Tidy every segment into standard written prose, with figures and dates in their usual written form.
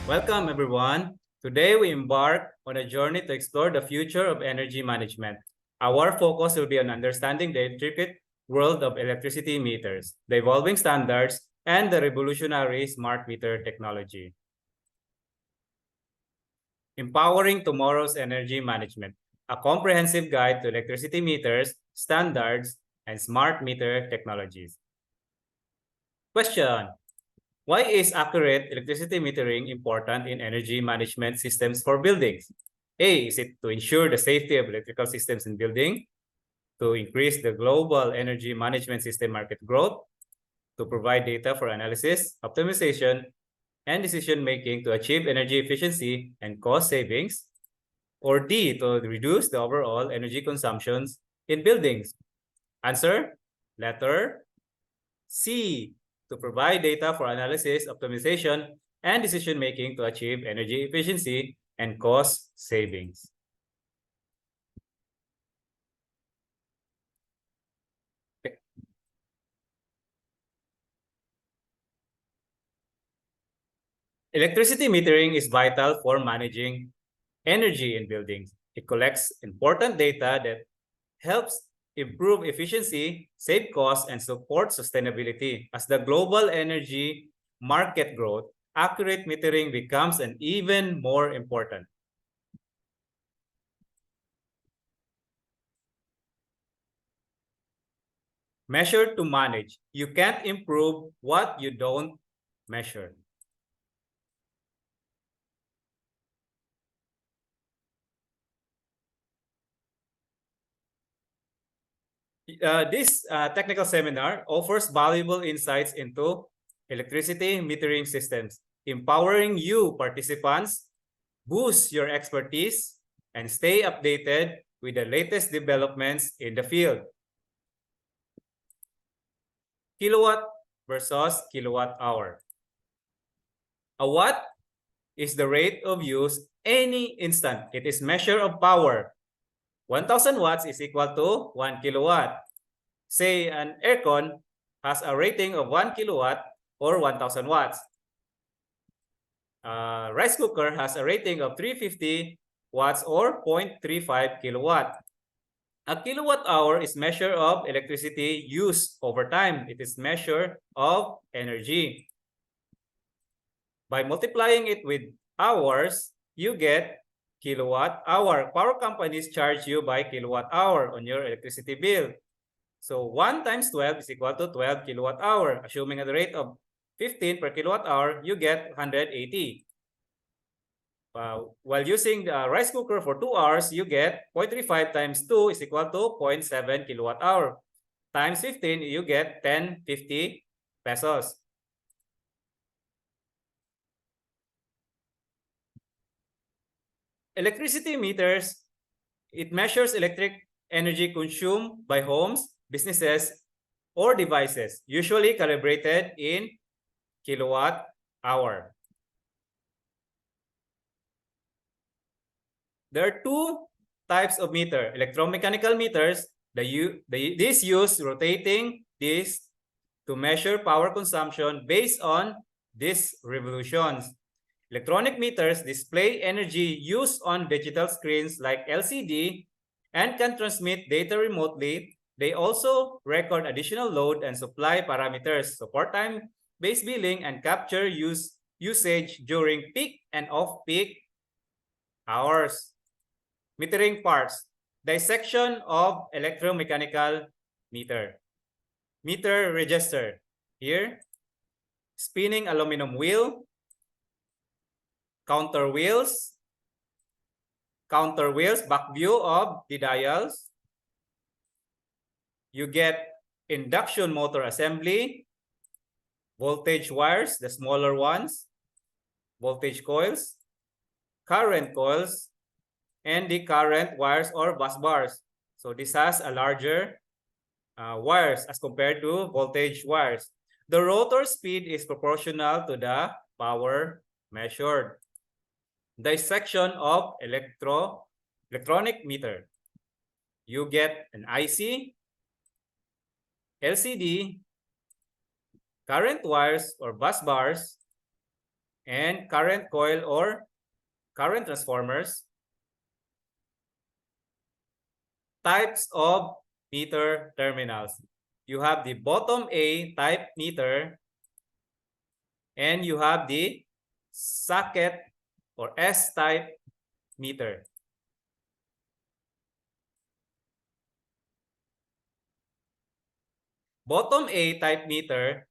Welcome, everyone. Today, we embark on a journey to explore the future of energy management. Our focus will be on understanding the intricate world of electricity meters, the evolving standards, and the revolutionary smart meter technology. Empowering tomorrow's energy management, a comprehensive guide to electricity meters, standards, and smart meter technologies. Question: why is accurate electricity metering important in energy management systems for buildings? A, is it to ensure the safety of electrical systems in building, to increase the global energy management system market growth, to provide data for analysis, optimization, and decision-making to achieve energy efficiency and cost savings, or D, to reduce the overall energy consumptions in buildings? Answer, letter C, to provide data for analysis, optimization, and decision-making to achieve energy efficiency and cost savings. Electricity metering is vital for managing energy in buildings. It collects important data that helps improve efficiency, save costs, and support sustainability. As the global energy market grows, accurate metering becomes an even more important. Measure to manage. You can't improve what you don't measure. This technical seminar offers valuable insights into electricity metering systems, empowering you participants, boost your expertise, and stay updated with the latest developments in the field. Kilowatt versus kilowatt hour. A watt is the rate of use any instant. It is measure of power. 1,000 watts is equal to 1 kilowatt. Say an aircon has a rating of 1 kilowatt or 1,000 watts. A rice cooker has a rating of 350 watts or 0.35 kilowatt. A kilowatt hour is measure of electricity used over time. It is measure of energy. By multiplying it with hours, you get kilowatt hour. Power companies charge you by kilowatt hour on your electricity bill. So 1 times 12 is equal to 12 kilowatt hour. Assuming at the rate of 15 per kilowatt hour, you get 180. While using the rice cooker for 2 hours, you get 0.35 times 2 is equal to 0.7 kilowatt hour. Times 15, you get 1050 pesos. Electricity meters, it measures electric energy consumed by homes, businesses, or devices, usually calibrated in kilowatt hour. There are two types of meter. Electromechanical meters, these use rotating discs to measure power consumption based on these revolutions. Electronic meters display energy used on digital screens like LCD and can transmit data remotely. They also record additional load and supply parameters, support time-based billing, and capture usage during peak and off-peak hours. Metering parts. Dissection of electromechanical meter. Meter register. Here, spinning aluminum wheel, counter wheels, back view of the dials. You get induction motor assembly, voltage wires, the smaller ones, voltage coils, current coils, and the current wires or bus bars. So this has a larger wires as compared to voltage wires. The rotor speed is proportional to the power measured. Dissection of electronic meter. You get an IC, LCD, current wires or bus bars, and current coil or current transformers. Types of meter terminals. You have the bottom A type meter, and you have the socket or S type meter. Bottom A type meter,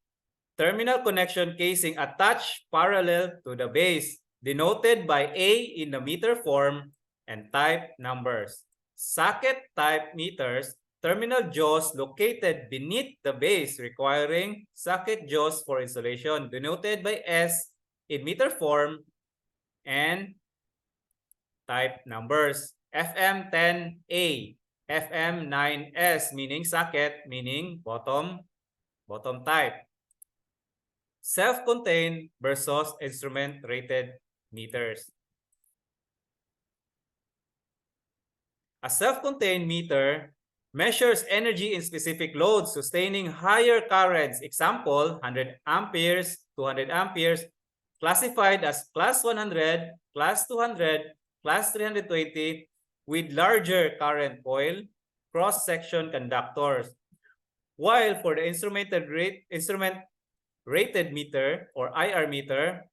terminal connection casing attached parallel to the base, denoted by A in the meter form and type numbers. Socket type meters, terminal jaws located beneath the base requiring socket jaws for installation, denoted by S in meter form and type numbers. FM10A, FM9S meaning socket, meaning bottom type. Self-contained versus instrument-rated meters. A self-contained meter measures energy in specific loads sustaining higher currents. Example, 100 amperes, 200 amperes, classified as class 100, class 200, class 320 with larger current coil, cross-section conductors. While for the instrument-rated meter or IR meter,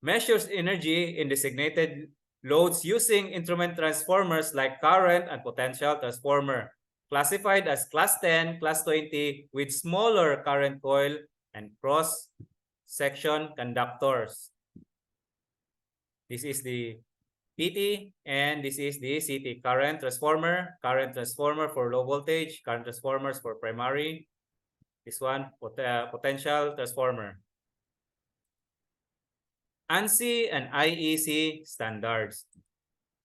measures energy in designated loads using instrument transformers like current and potential transformer, classified as class 10, class 20 with smaller current coil and cross-section conductors. This is the PT and this is the CT, current transformer for low voltage, current transformers for primary. This one, potential transformer. ANSI and IEC standards.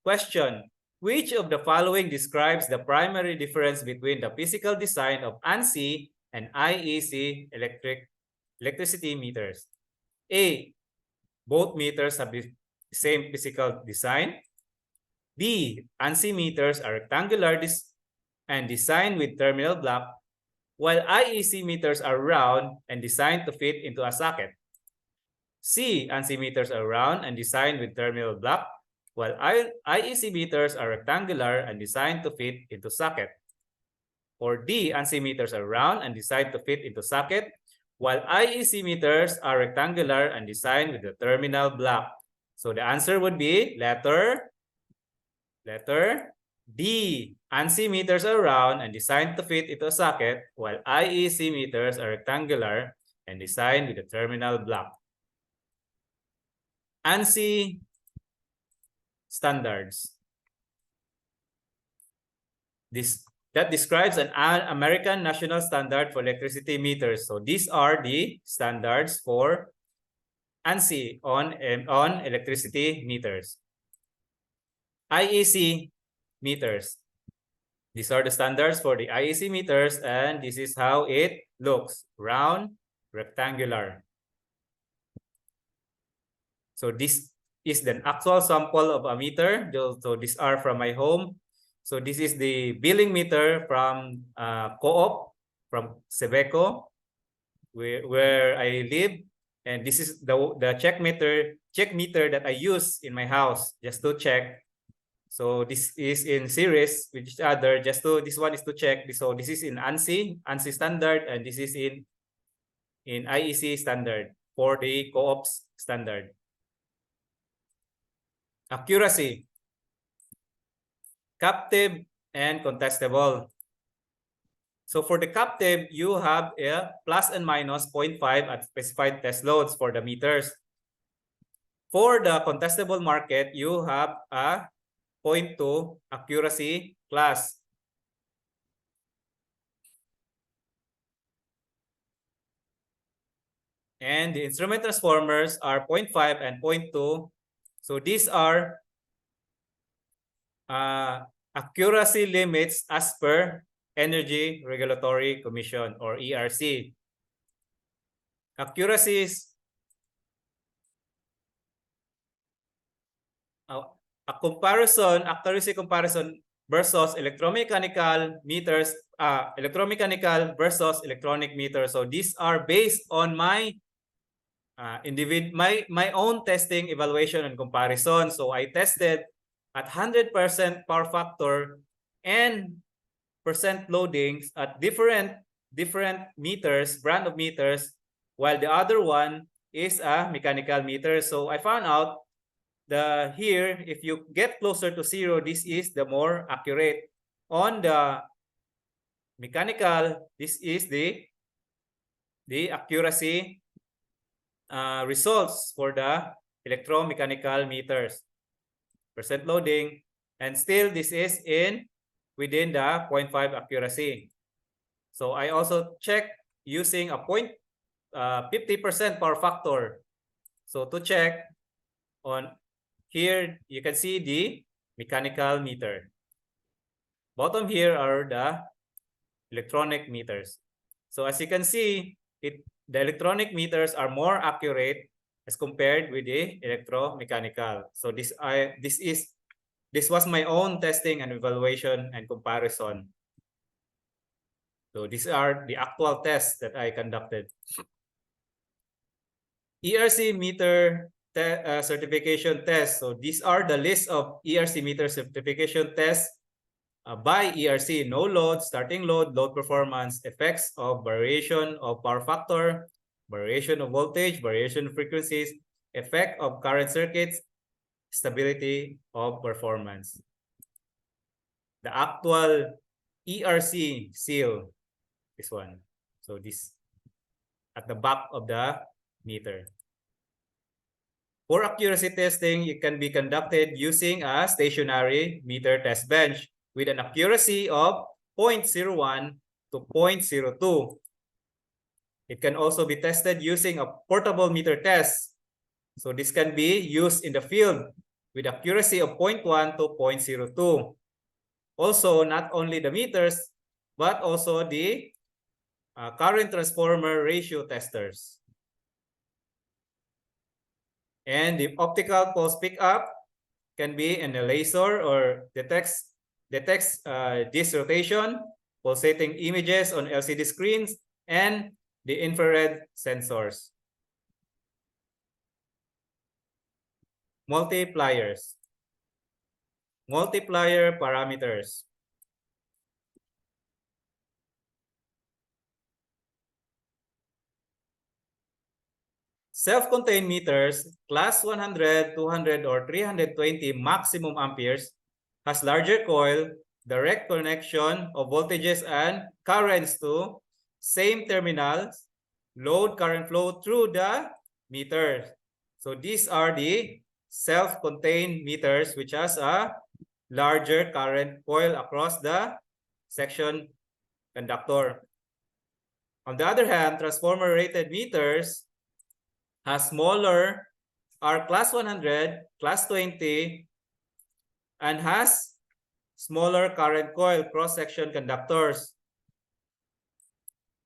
Question: which of the following describes the primary difference between the physical design of ANSI and IEC electricity meters? A. Both meters have the same physical design. B. ANSI meters are rectangular and designed with terminal block, while IEC meters are round and designed to fit into a socket. C. ANSI meters are round and designed with terminal block, while IEC meters are rectangular and designed to fit into socket. Or D. ANSI meters are round and designed to fit into socket, while IEC meters are rectangular and designed with the terminal block. So the answer would be letter D. ANSI meters are round and designed to fit into a socket, while IEC meters are rectangular and designed with a terminal block. ANSI standards. That describes an American national standard for electricity meters. So these are the standards for ANSI on electricity meters. IEC meters. These are the standards for the IEC meters, and this is how it looks: round, rectangular. So this is the actual sample of a meter. So these are from my home. So this is the billing meter from Co-op, from Sebeco, where I live. And this is the check meter that I use in my house just to check. So this is in series with each other. This one is to check. So this is in ANSI standard, and this is in IEC standard for the Co-op's standard. Accuracy, captive and contestable. So for the captive, you have a plus and minus 0.5 at specified test loads for the meters. For the contestable market, you have a 0.2 accuracy class. And the instrument transformers are 0.5 and 0.2. So these are accuracy limits as per Energy Regulatory Commission or ERC. Accuracies, accuracy comparison versus electromechanical meters, electromechanical versus electronic meters. So these are based on my my own testing, evaluation, and comparison. So I tested at 100% power factor and percent loadings at different meters, brand of meters, while the other one is a mechanical meter. So I found out here, if you get closer to 0, this is the more accurate. On the mechanical, this is the accuracy results for the electromechanical meters, percent loading, and still this is within the 0.5 accuracy. So I also check using a 50% power factor. So to check on here, you can see the mechanical meter. Bottom here are the electronic meters. So as you can see, the electronic meters are more accurate as compared with the electromechanical. So this was my own testing and evaluation and comparison. So these are the actual tests that I conducted. ERC meter certification tests. So these are the list of ERC meter certification tests by ERC: no load, starting load, load performance, effects of variation of power factor, variation of voltage, variation of frequencies, effect of current circuits, stability of performance. The actual ERC seal, this one. So this at the back of the meter. For accuracy testing, it can be conducted using a stationary meter test bench with an accuracy of 0.01 to 0.02. It can also be tested using a portable meter test. So this can be used in the field with accuracy of 0.1 to 0.02. Also, not only the meters, but also the current transformer ratio testers. And the optical pulse pickup can be in a laser or detects this rotation, pulsating images on LCD screens, and the infrared sensors. Multipliers. Multiplier parameters. Self-contained meters, class 100, 200, or 320 maximum amperes, has larger coil, direct connection of voltages and currents to same terminals, load current flow through the meters. So these are the self-contained meters, which has a larger current coil across the section conductor. On the other hand, transformer rated meters has smaller, are class 100, class 20, and has smaller current coil cross-section conductors.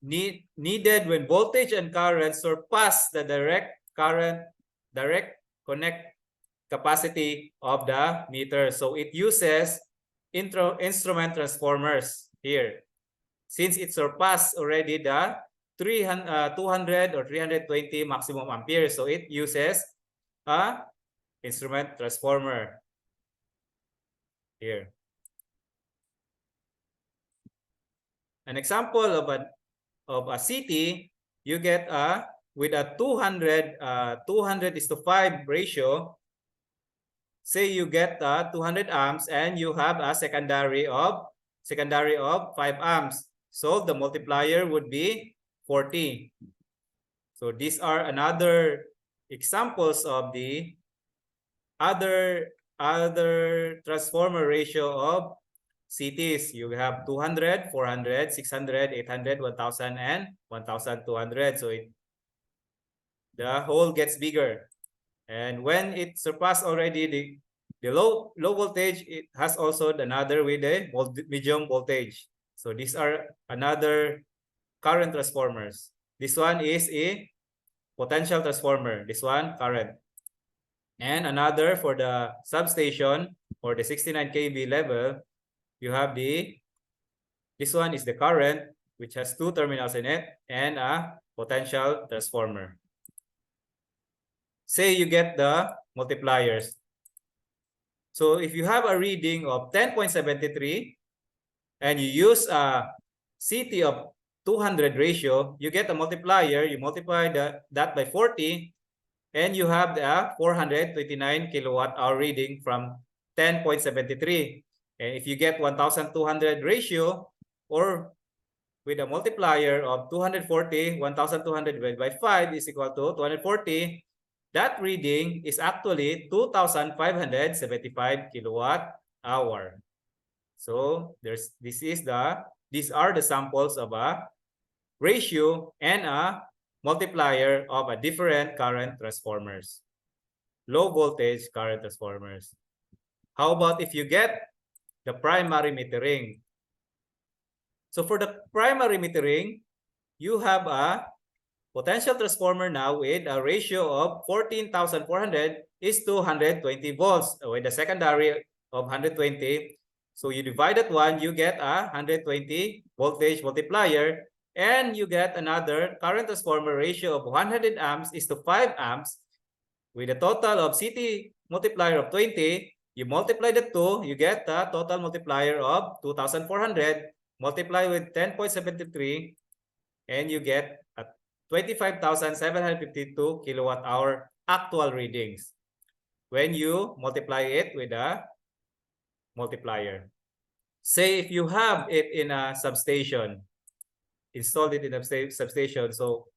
Needed when voltage and current surpass the direct connect capacity of the meter. So it uses instrument transformers here. Since it surpassed already the 200 or 320 maximum amperes, so it uses a instrument transformer here. An example of a CT, you get with a 200:5 ratio. Say you get 200 amps and you have a secondary of 5 amps. So the multiplier would be 40. So these are another examples of the other transformer ratio of CTs. You have 200, 400, 600, 800, 1000, and 1200. So the hole gets bigger. And when it surpasses already the low voltage, it has also another with a medium voltage. So these are another current transformers. This one is a potential transformer. This one current. And another for the substation or the 69 kV level, you have this one is the current, which has 2 terminals in it, and a potential transformer. say you get the multipliers. So if you have a reading of 10.73 and you use a CT of 200 ratio, you get a multiplier, you multiply that by 40, and you have the 429 kilowatt hour reading from 10.73. And if you get 1,200 ratio, or with a multiplier of 240, 1,200 divided by 5 is equal to 240, that reading is actually 2,575 kilowatt hour. So these are the samples of a ratio and a multiplier of a different current transformers, low voltage current transformers. How about if you get the primary metering? So for the primary metering, you have a potential transformer now with a ratio of 14,400 is to 120 volts with a secondary of 120. So you divide that one, you get a 120 voltage multiplier, and you get another current transformer ratio of 100 amps is to 5 amps with a total of CT multiplier of 20. You multiply the two, you get a total multiplier of 2,400, multiply with 10.73, and you get a 25,752 kilowatt hour actual readings when you multiply it with a multiplier. Say if you have it in a substation, installed it in a substation. So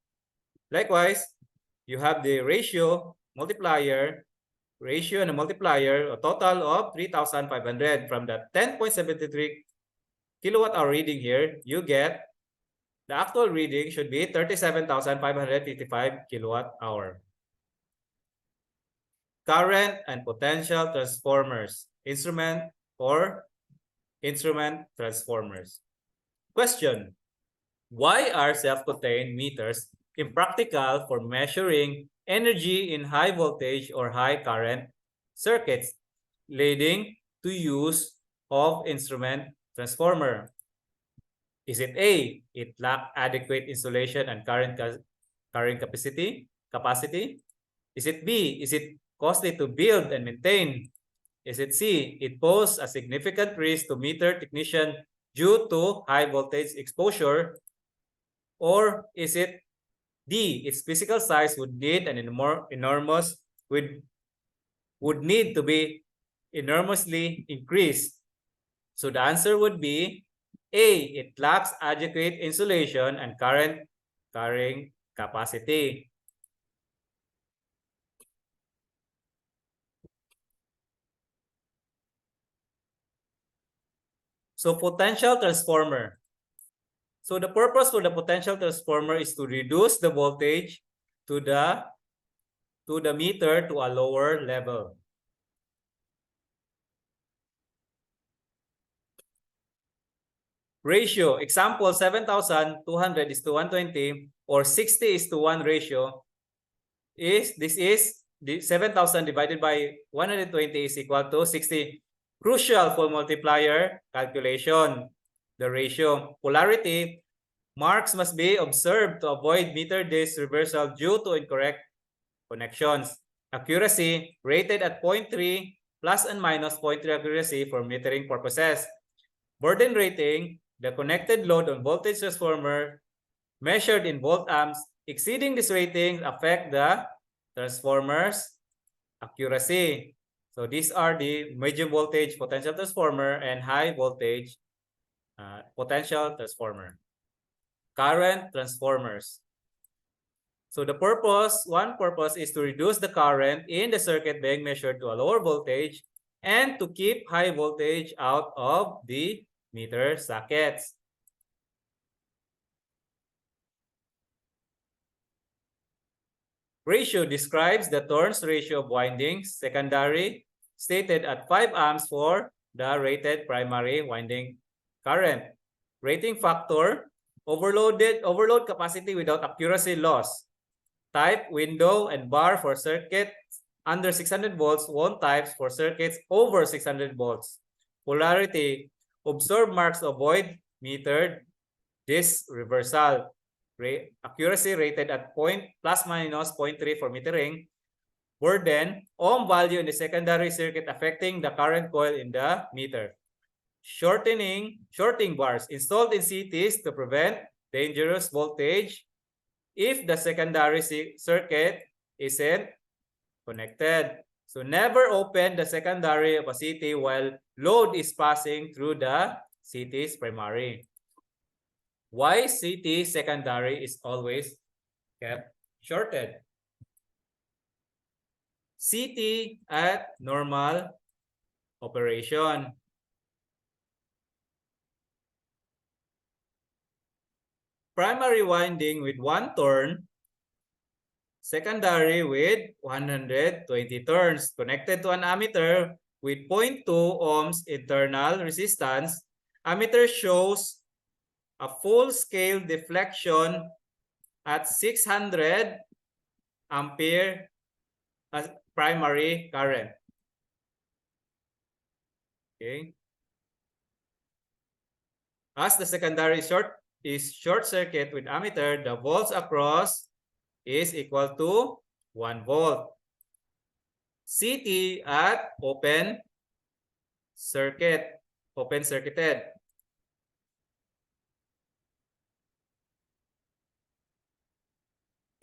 likewise, you have the ratio, multiplier, ratio and a multiplier, a total of 3,500. From the 10.73 kilowatt hour reading here, you get the actual reading should be 37,555 kilowatt hour. Current and potential transformers, instrument transformers. Question: why are self-contained meters impractical for measuring energy in high voltage or high current circuits, leading to use of instrument transformer? Is it A, it lacks adequate insulation and current capacity? Is it B, is it costly to build and maintain? Is it C, it poses a significant risk to meter technician due to high voltage exposure? Or is it D, its physical size would need an enormous would need to be enormously increased? So the answer would be A, it lacks adequate insulation and current carrying capacity. So potential transformer. So the purpose for the potential transformer is to reduce the voltage to the meter to a lower level. Ratio, example 7,200 is to 120 or 60 is to 1 ratio this is the 7,000 divided by 120 is equal to 60. Crucial for multiplier calculation. The ratio. Polarity. Marks must be observed to avoid meter disk reversal due to incorrect connections. Accuracy rated at 0.3 plus and minus 0.3 accuracy for metering purposes. Burden rating. The connected load on voltage transformer measured in volt amps exceeding this rating affect the transformer's accuracy. So these are the medium voltage potential transformer and high voltage potential transformer. Current transformers. So the one purpose is to reduce the current in the circuit being measured to a lower voltage and to keep high voltage out of the meter sockets. Ratio describes the turns ratio of windings, secondary, stated at 5 amps for the rated primary winding current. Rating factor, overload capacity without accuracy loss. Type, window, and bar for circuits under 600 volts, one types for circuits over 600 volts. Polarity, observed marks avoid metered disk reversal. Accuracy rated at plus minus 0.3 for metering. burden, ohm value in the secondary circuit affecting the current coil in the meter. Shorting bars installed in CTs to prevent dangerous voltage if the secondary circuit isn't connected. So never open the secondary of a CT while load is passing through the CT's primary. Why CT secondary is always kept shorted? CT at normal operation. Primary winding with 1 turn, secondary with 120 turns, connected to an ammeter with 0.2 ohms internal resistance. Ammeter shows a full-scale deflection at 600 ampere as primary current. Okay. As the secondary short circuit with ammeter, the volts across is equal to 1 volt. CT at open circuited.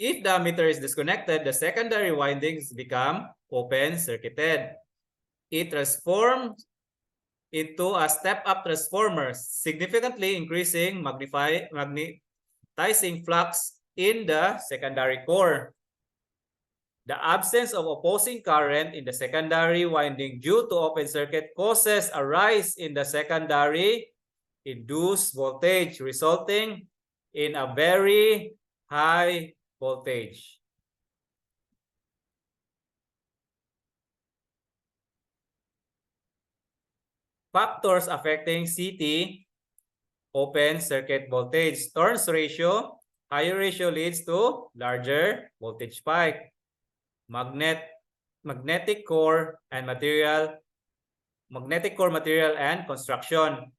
If the ammeter is disconnected, the secondary windings become open circuited. It transforms into a step-up transformer, significantly increasing magnetizing flux in the secondary core. The absence of opposing current in the secondary winding due to open circuit causes a rise in the secondary induced voltage, resulting in a very high voltage. Factors affecting CT open circuit voltage. Turns ratio. Higher ratio leads to larger voltage spike. Magnetic core material and construction.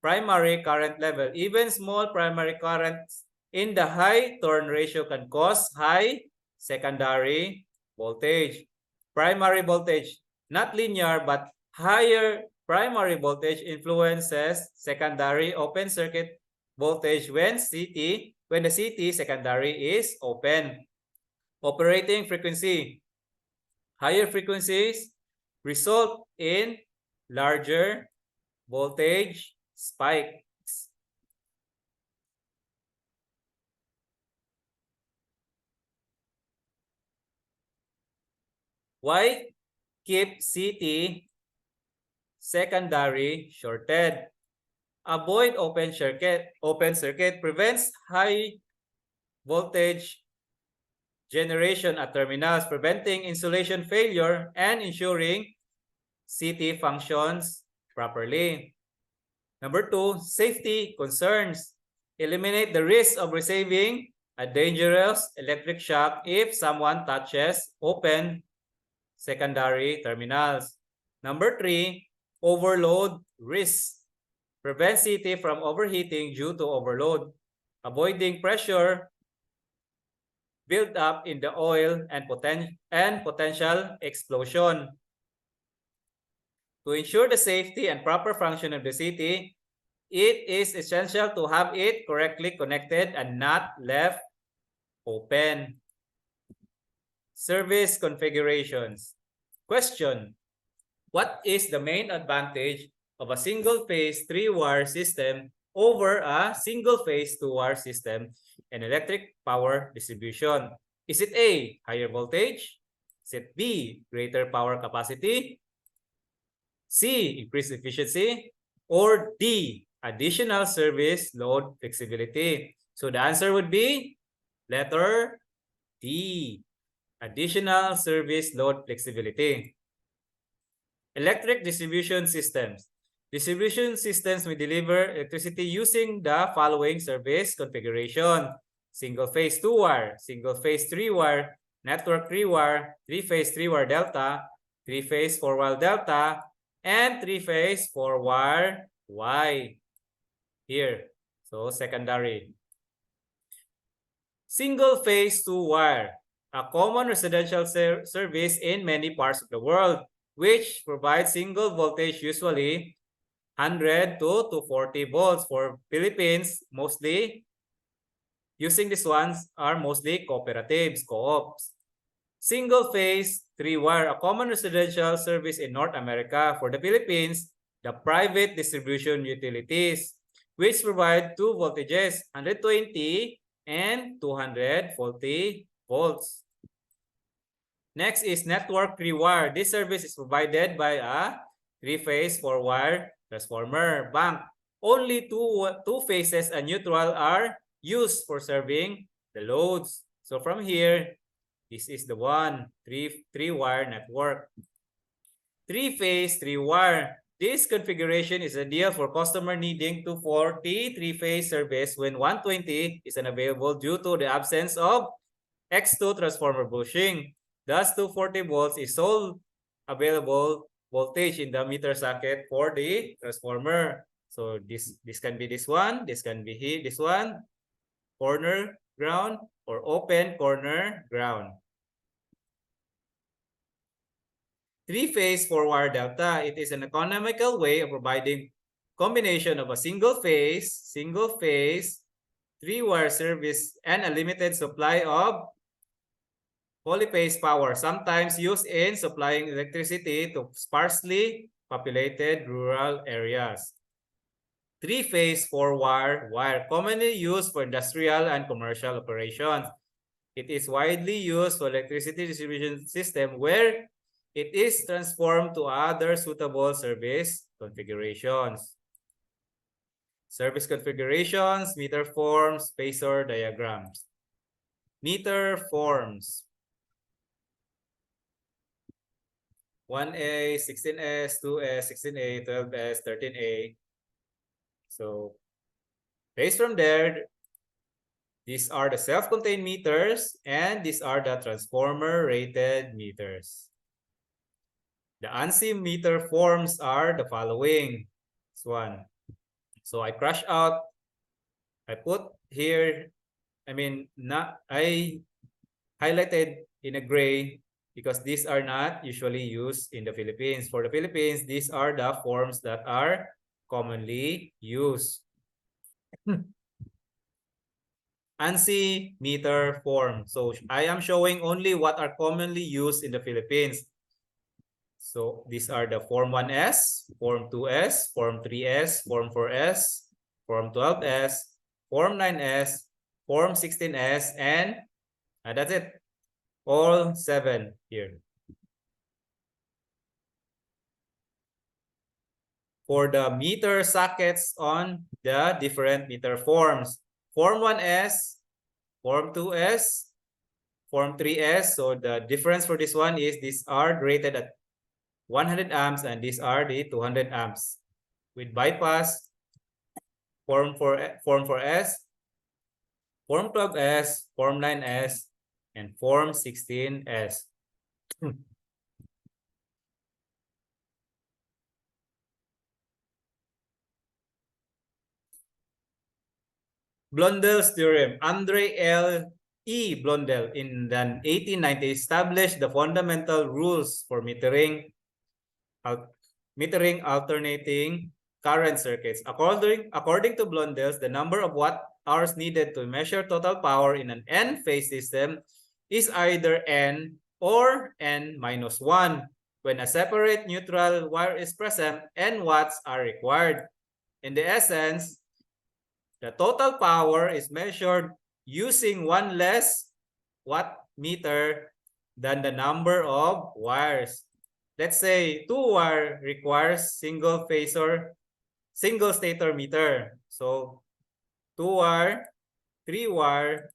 Primary current level. Even small primary currents in the high turn ratio can cause high secondary voltage. Primary voltage, not linear but higher primary voltage influences secondary open circuit voltage when the CT secondary is open. Operating frequency. Higher frequencies result in larger voltage spikes. Why keep CT secondary shorted? Avoid open circuit. Open circuit prevents high voltage generation at terminals, preventing insulation failure and ensuring CT functions properly. Number 2, safety concerns. Eliminate the risk of receiving a dangerous electric shock if someone touches open secondary terminals. Number 3, overload risk. Prevent CT from overheating due to overload. Avoiding pressure build up in the oil and potential explosion. To ensure the safety and proper function of the CT, it is essential to have it correctly connected and not left open. Service configurations. Question: what is the main advantage of a single-phase 3-wire system over a single-phase 2-wire system in electric power distribution? Is it A, higher voltage? Is it B, greater power capacity? C, increased efficiency? Or D, additional service load flexibility? So the answer would be letter D, additional service load flexibility. Electric distribution systems. Distribution systems may deliver electricity using the following service configuration: single-phase 2-wire, single-phase 3-wire, network 3-wire, 3-phase 3-wire delta, 3-phase 4-wire delta, and 3-phase 4-wire Y. Here, so secondary. Single-phase 2-wire. a common residential service in many parts of the world, which provides single voltage, usually 100 to 240 volts. For Philippines, mostly using these ones are mostly cooperatives, co-ops. Single phase 3-wire, a common residential service in North America. For the Philippines, the private distribution utilities, which provide two voltages, 120 and 240 volts. Next is network 3-wire. This service is provided by a 3-phase 4-wire transformer bank. Only two phases and neutral are used for serving the loads. So from here, this is the one, three-wire network. 3-phase 3-wire. This configuration is ideal for customer needing 240 3-phase service when 120 is unavailable due to the absence of X2 transformer bushing. Thus, 240 volts is sole available voltage in the meter socket for the transformer. So this can be this one, this can be here, this one, corner ground or open corner ground. 3-phase 4-wire delta. It is an economical way of providing combination of a single phase 3-wire service and a limited supply of polyphase power, sometimes used in supplying electricity to sparsely populated rural areas. 3-phase 4-wire wire, commonly used for industrial and commercial operations. It is widely used for electricity distribution system where it is transformed to other suitable service configurations. Service configurations, meter forms, Phasor diagrams. Meter forms. 1A, 16S, 2S, 16A, 12S, 13A. So based from there, these are the self-contained meters and these are the transformer-rated meters. The ANSI meter forms are the following. This one. So I crush out, I put here, I highlighted in a gray because these are not usually used in the Philippines. For the Philippines, these are the forms that are commonly used. ANSI meter form. So I am showing only what are commonly used in the Philippines. So these are the Form 1S, Form 2S, Form 3S, Form 4S, Form 12S, Form 9S, Form 16S, and that's it. All 7 here. For the meter sockets on the different meter forms. Form 1S, Form 2S, Form 3S. So the difference for this one is these are rated at 100 amps and these are the 200 amps. With bypass, Form 4S, Form 12S, Form 9S, and Form 16S. Blondel's theorem. Andre L. E. Blondel in the 1890 established the fundamental rules for metering alternating current circuits. According to Blondel's, the number of watt-hours needed to measure total power in an N-phase system is either N or N-1. When a separate neutral wire is present, N watts are required. In the essence, the total power is measured using one less watt meter than the number of wires. Let's say 2-wire requires single stator meter. So 2-wire, 3-wire,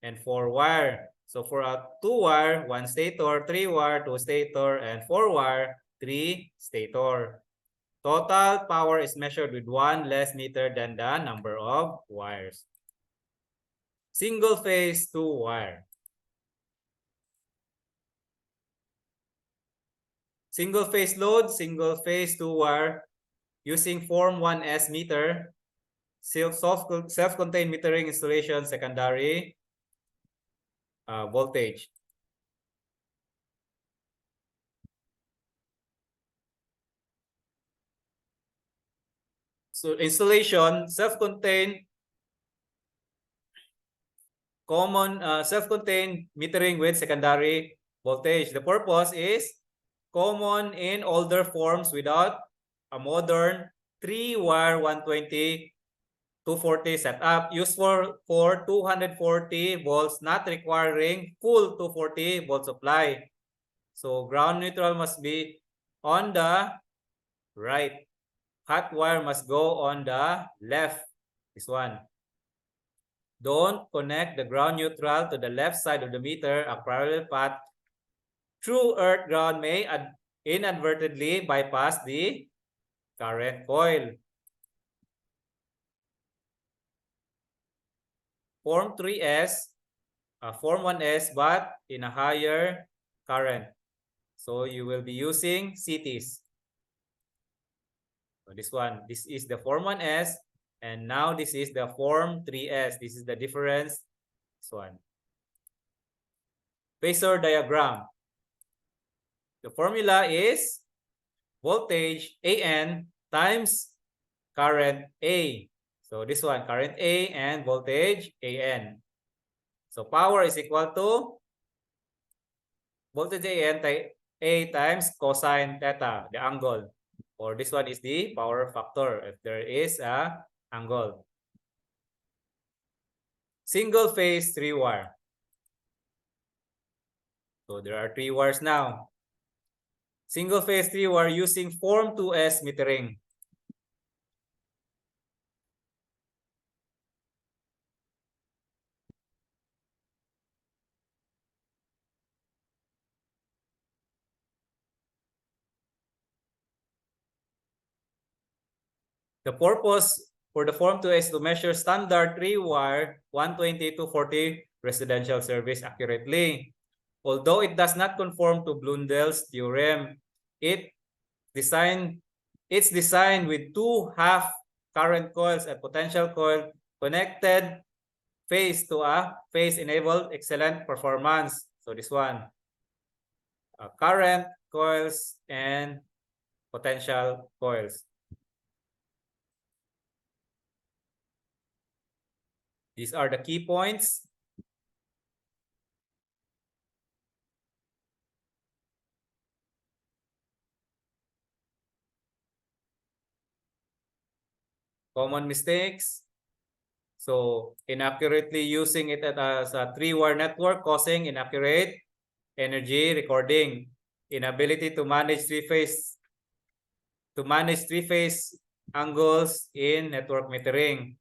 and 4-wire. So for a 2-wire, 1 stator, 3-wire, 2 stator, and 4-wire, 3 stator. Total power is measured with one less meter than the number of wires. Single phase 2-wire. Single phase load, single phase 2-wire using Form 1S meter, self-contained metering installation, secondary voltage. So installation, self-contained, common self-contained metering with secondary voltage. The purpose is common in older forms without a modern 3-wire 120 240 setup, used for 240 volts, not requiring full 240 volt supply. So ground neutral must be on the right. Hot wire must go on the left. This one. Don't connect the ground neutral to the left side of the meter. A parallel path through earth ground may inadvertently bypass the current coil. Form 3S, Form 1S, but in a higher current. So you will be using CTs. So this one, this is the Form 1S, and now this is the Form 3S. This is the difference. This one. Phasor diagram. The formula is voltage AN times current A. So this one, current A and voltage AN. So power is equal to voltage A times cosine theta, the angle. Or this one is the power factor if there is a angle. Single phase 3-wire. So there are 3 wires now. Single phase 3-wire using Form 2S metering. The purpose for the Form 2S is to measure standard 3-wire 120 to 40 residential service accurately. Although it does not conform to Blondel's theorem, it's designed with 2 half current coils and potential coil connected phase to a phase enabled excellent performance. So this one, current coils and potential coils. These are the key points. Common mistakes. So inaccurately using it as a 3-wire network, causing inaccurate energy recording. Inability to manage three-phase angles in network metering.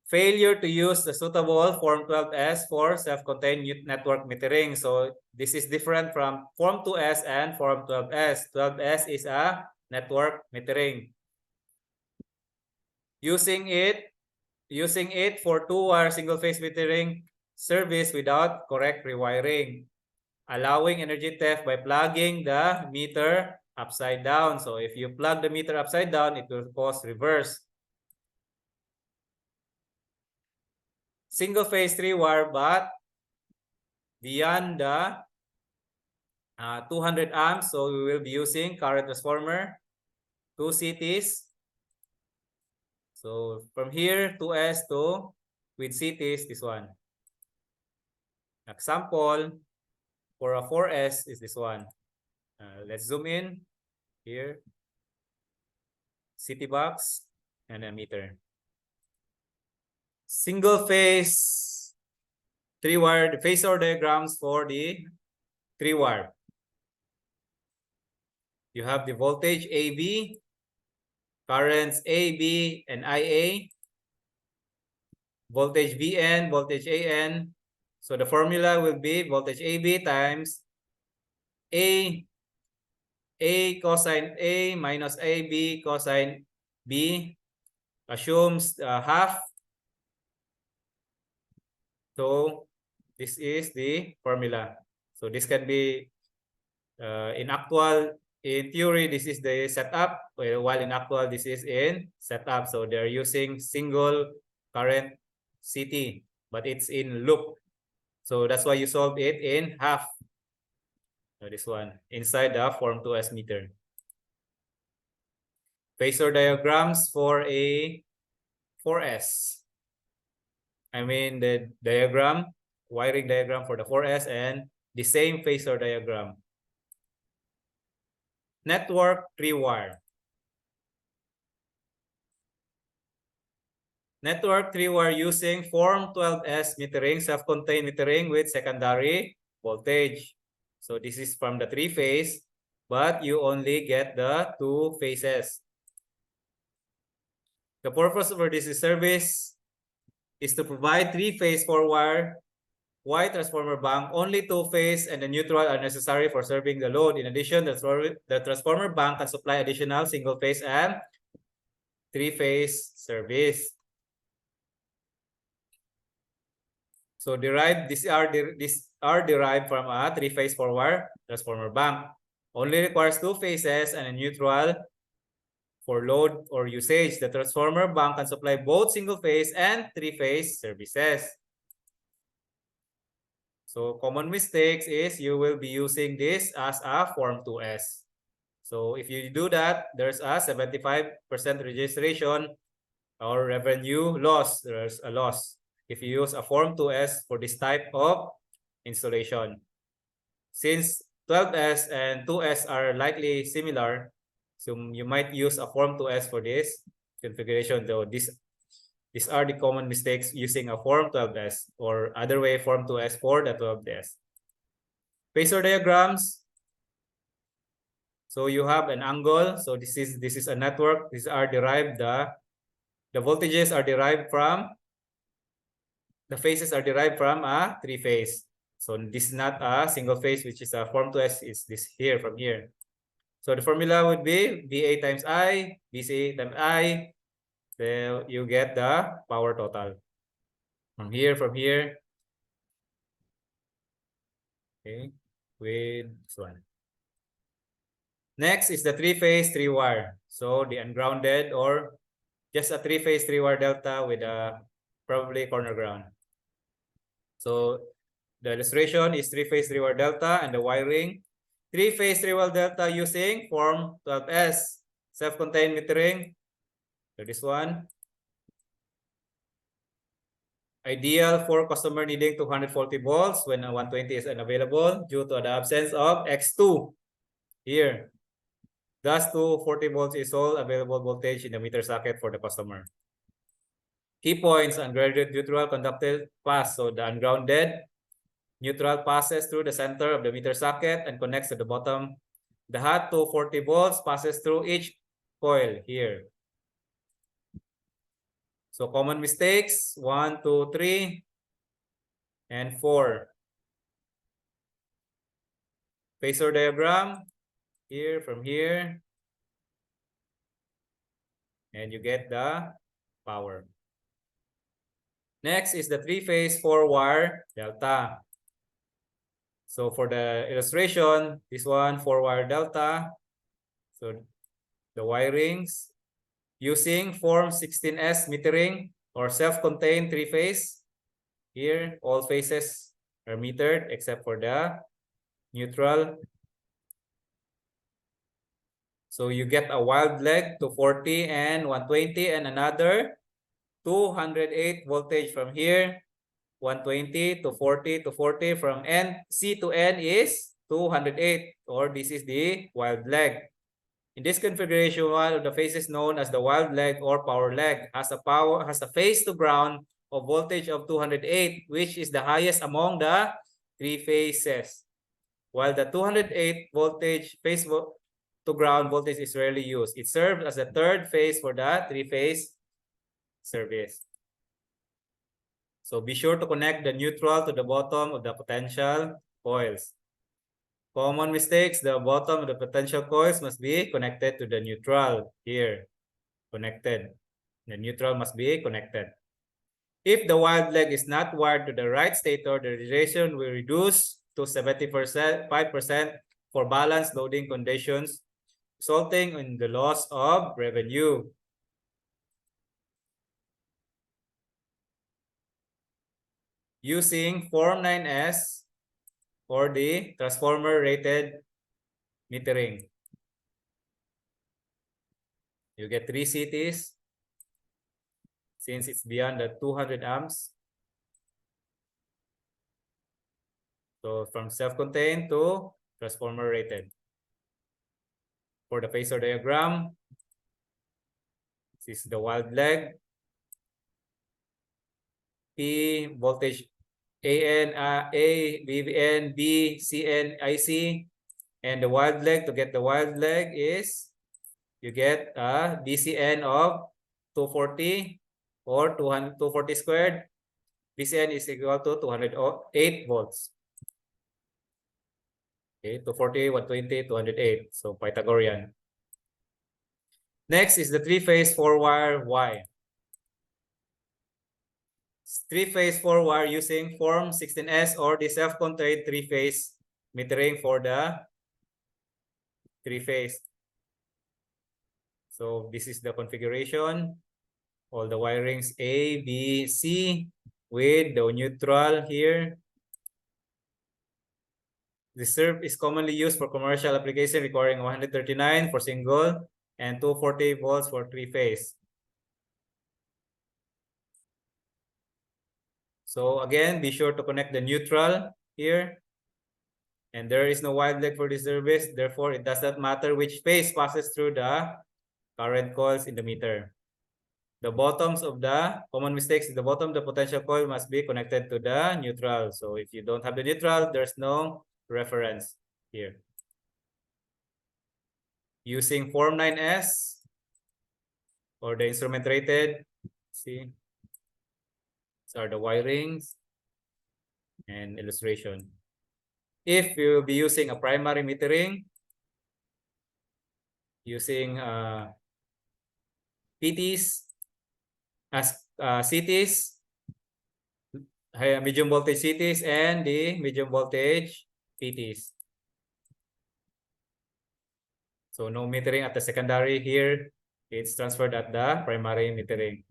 Failure to use the suitable Form 12S for self-contained network metering. So this is different from Form 2S and Form 12S. 12S is a network metering. Using it for 2-wire single-phase metering service without correct rewiring. Allowing energy theft by plugging the meter upside down. So if you plug the meter upside down, it will cause reverse. Single phase 3-wire, but beyond the 200 amps. So we will be using current transformer, 2 CTs. So from here, 2S to with CTs, this one. Example for a 4S is this one. Let's zoom in here. CT box and a meter. Single phase 3-wire, the phasor diagrams for the 3-wire. You have the voltage AB, currents AB and IA, voltage VN, voltage AN. So the formula will be voltage AB times A cosine A minus AB cosine B, assumes half. So this is the formula. So this can be in theory, this is the setup, while in actual, this is in setup. So they're using single current CT, but it's in loop. So that's why you solve it in half. So this one, inside the Form 2S meter. Phasor diagrams for a 4S. I mean the diagram, wiring diagram for the 4S and the same phasor diagram. Network 3-wire. Network 3-wire using Form 12S metering, self-contained metering with secondary voltage. So this is from the 3-phase, but you only get the 2 phases. The purpose for this service is to provide 3-phase 4-wire Y transformer bank. Only 2-phase and the neutral are necessary for serving the load. In addition, the transformer bank can supply additional single-phase and 3-phase service. So these are derived from a 3-phase 4-wire transformer bank. Only requires 2 phases and a neutral for load or usage. The transformer bank can supply both single-phase and 3-phase services. So common mistakes is you will be using this as a Form 2S. So if you do that, there's a 75% registration or revenue loss. There's a loss if you use a Form 2S for this type of installation. Since 12S and 2S are likely similar, so you might use a Form 2S for this configuration, though these are the common mistakes using a Form 12S or other way Form 2S for the 12S. Phasor diagrams. So you have an angle. So this is a network. These are derived, the voltages are derived from, the phases are derived from a 3-phase. So this is not a single phase, which is a Form 2S, is this here from here. So the formula would be VA times I, VC times I. So you get the power total from here, okay, with this one. Next is the 3-phase 3-wire. So the ungrounded or just a 3-phase 3-wire delta with a probably corner ground. So the illustration is 3-phase 3-wire delta and the wiring. 3-phase 3-wire delta using Form 12S, self-contained metering. So this one. Ideal for customer needing 240 volts when 120 is unavailable due to the absence of X2 here. Thus, 240 volts is all available voltage in the meter socket for the customer. Key points: ungrounded neutral conductive pass. So the ungrounded neutral passes through the center of the meter socket and connects to the bottom. The hot 240 volts passes through each coil here. So common mistakes, 1, 2, 3, and 4. Phasor diagram here from here. And you get the power. Next is the 3-phase 4-wire delta. So for the illustration, this one 4-wire delta. So the wirings using Form 16S metering or self-contained 3-phase. Here, all phases are metered except for the neutral. So you get a wild leg to 40 and 120 and another 208 voltage from here. 120 to 40 to 40 from N, C to N is 208, or this is the wild leg. In this configuration, one of the phases known as the wild leg or power leg has a phase to ground of voltage of 208, which is the highest among the 3 phases. While the 208 voltage phase to ground voltage is rarely used. It serves as a third phase for the 3-phase service. So be sure to connect the neutral to the bottom of the potential coils. Common mistakes: the bottom of the potential coils must be connected to the neutral here. Connected. The neutral must be connected. If the wild leg is not wired to the right stator, the radiation will reduce to 75% for balanced loading conditions, resulting in the loss of revenue. Using Form 9S or the transformer rated metering. You get 3 CTs since it's beyond the 200 amps. So from self-contained to transformer rated. For the phasor diagram, this is the wild leg. P voltage AN, A, VVN, B, CN, IC. And the wild leg, to get the wild leg is, you get a DCN of 240 or 240 squared. DCN is equal to 208 volts. Okay, 240, 120, 208. So Pythagorean. Next is the three-phase 4-wire Y. Three-phase 4-wire using form 16S or the self-contained three-phase metering for the three-phase. So this is the configuration. All the wirings A, B, C with the neutral here. The serve is commonly used for commercial application requiring 139 for single and 240 volts for three-phase. So again, be sure to connect the neutral here. And there is no wild leg for this service. Therefore, it does not matter which phase passes through the current coils in the meter. The bottoms of the common mistakes is the bottom, the potential coil must be connected to the neutral. So if you don't have the neutral, there's no reference here. Using form 9S or the instrument rated, see, these are the wirings and illustration. If you'll be using a primary metering, using PTs as CTs, medium voltage CTs and the medium voltage PTs. So no metering at the secondary here. It's transferred at the primary metering.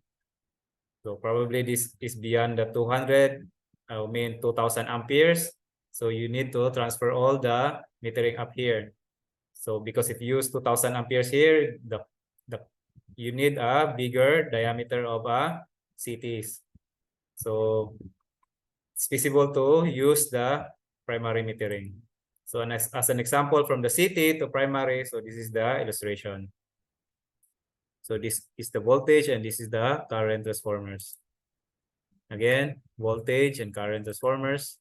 So probably this is beyond the 200, I mean 2000 amperes. So you need to transfer all the metering up here. So because if you use 2000 amperes here, you need a bigger diameter of a CTs. So it's feasible to use the primary metering. So as an example from the CT to primary, so this is the illustration. So this is the voltage and this is the current transformers. Again, voltage and current transformers,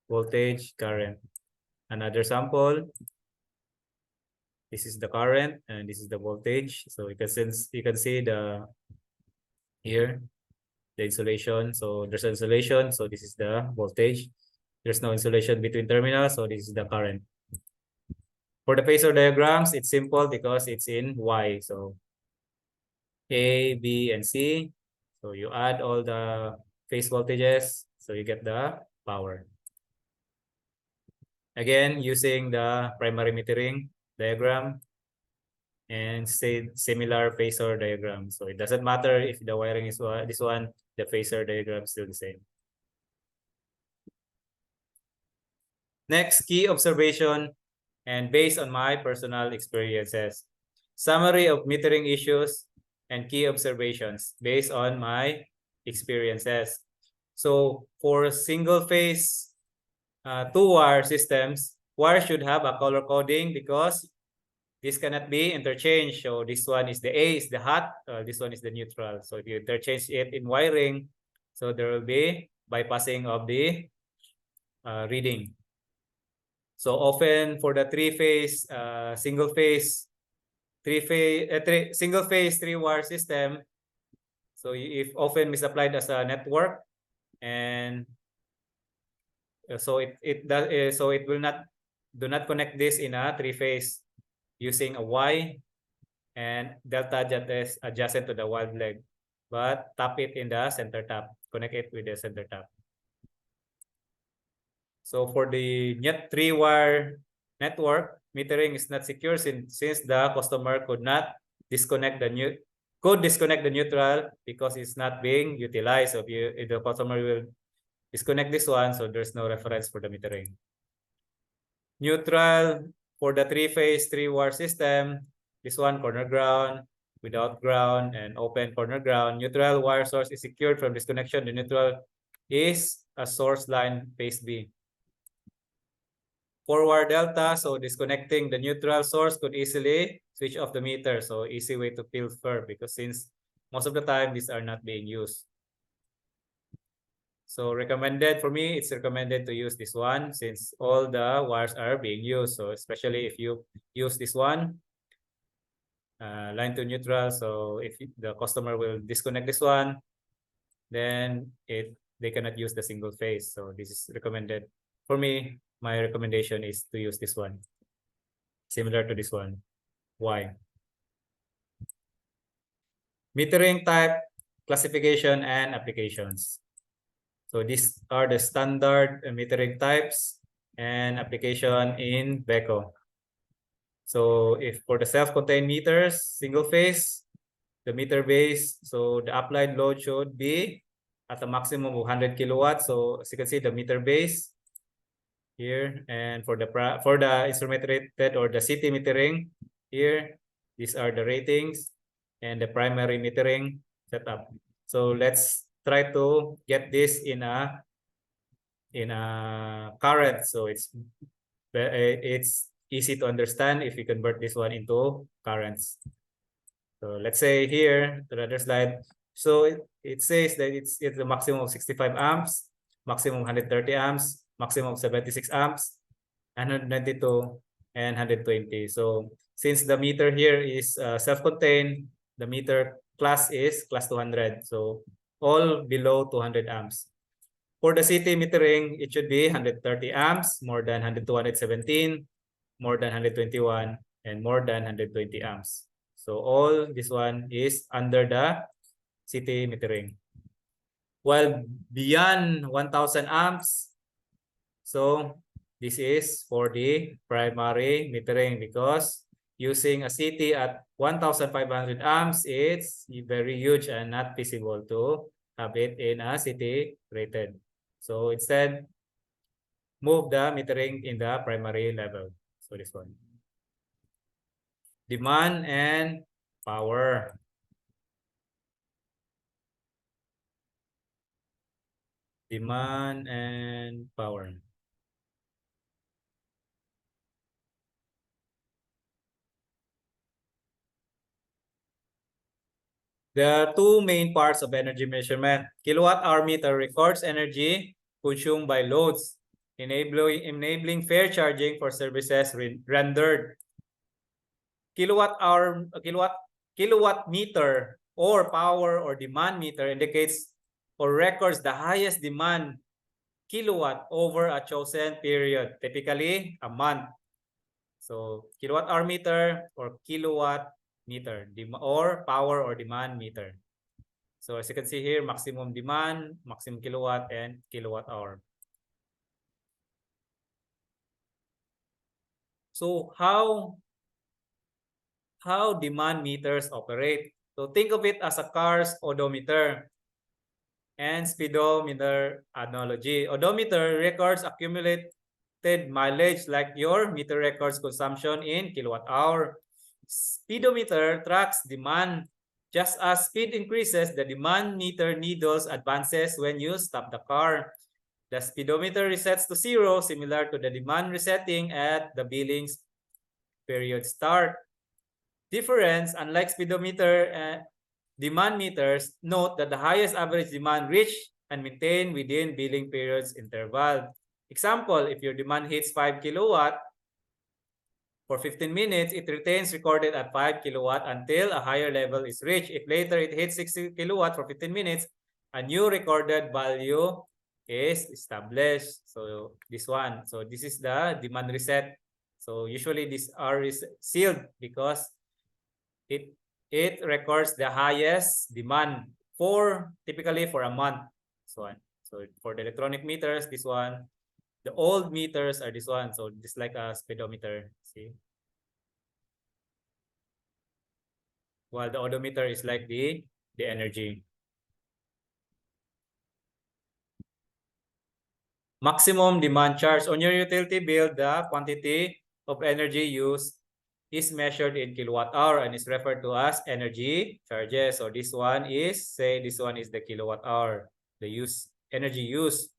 voltage, current. Another sample. This is the current and this is the voltage. So you can see the here the insulation. So there's insulation. So this is the voltage. There's no insulation between terminals. So this is the current. For the phasor diagrams, it's simple because it's in Y. So A, B, and C. So you add all the phase voltages. So you get the power. Again, using the primary metering diagram and say similar phasor diagram. So it doesn't matter if the wiring is this one, the phasor diagram is still the same. Next, key observation and based on my personal experiences. Summary of metering issues and key observations based on my experiences. So for single phase 2-wire systems, wire should have a color coding because this cannot be interchanged. So this one is the A, is the hot, this one is the neutral. So if you interchange it in wiring, so there will be bypassing of the reading. So often for the three-phase, single-phase, single-phase 3-wire system, so if often misapplied as a network, and so it will not do not connect this in a three-phase using a Y and delta is adjacent to the wild leg, but tap it in the center tap, connect it with the center tap. So for the net 3-wire network, metering is not secure since the customer could disconnect the neutral because it's not being utilized. So if the customer will disconnect this one, so there's no reference for the metering. Neutral for the three-phase 3-wire system, this one corner ground, without ground and open corner ground. Neutral wire source is secured from disconnection. The neutral is a source line phase B. Forward delta, so disconnecting the neutral source could easily switch off the meter. So easy way to pilfer, because since most of the time these are not being used. So recommended for me, it's recommended to use this one since all the wires are being used. So especially if you use this one, line to neutral. So if the customer will disconnect this one, then they cannot use the single phase. So this is recommended. For me, my recommendation is to use this one, similar to this one. Why? Metering type, classification, and applications. So these are the standard metering types and application in BECO. So if for the self-contained meters, single phase, the meter base, so the applied load should be at a maximum of 100 kilowatts. So as you can see, the meter base here, and for the instrument rated or the city metering here, these are the ratings and the primary metering setup. So let's try to get this in a current. So it's easy to understand if we convert this one into currents. So let's say here, the other slide. So it says that it's the maximum of 65 amps, maximum 130 amps, maximum 76 amps, 192, and 120. So since the meter here is self-contained, the meter class is class 200. So all below 200 amps. For the city metering, it should be 130 amps, more than 217, more than 121, and more than 120 amps. So all this one is under the city metering. While beyond 1,000 amps, so this is for the primary metering, because using a city at 1,500 amps, it's very huge and not feasible to have it in a city rated. So instead, move the metering in the primary level. So this one. Demand and power. Demand and power. There are two main parts of energy measurement. Kilowatt-hour meter records energy consumed by loads, enabling fair charging for services rendered. Kilowatt meter or power or demand meter indicates or records the highest demand kilowatt over a chosen period, typically a month. So kilowatt-hour meter or kilowatt meter or power or demand meter. So as you can see here, maximum demand, maximum kilowatt, and kilowatt hour. So how demand meters operate? So think of it as a car's odometer and speedometer analogy. Odometer records accumulated mileage, like your meter records consumption in kilowatt hour. Speedometer tracks demand. Just as speed increases, the demand meter needles advances when you stop the car. The speedometer resets to 0, similar to the demand resetting at the billing period start. Difference, unlike speedometer, demand meters note that the highest average demand reached and maintained within billing periods interval. Example, if your demand hits 5 kilowatt, for 15 minutes, it retains recorded at 5 kilowatt until a higher level is reached. If later it hits 60 kilowatt for 15 minutes, a new recorded value is established. So this one. So this is the demand reset. So usually these are sealed because it records the highest demand typically for a month. This one. So for the electronic meters, this one. The old meters are this one. So just like a speedometer. See? While the odometer is like the energy. Maximum demand charge. On your utility bill, the quantity of energy used is measured in kilowatt hour and is referred to as energy charges. So this one is, say this one is the kilowatt hour, the energy use.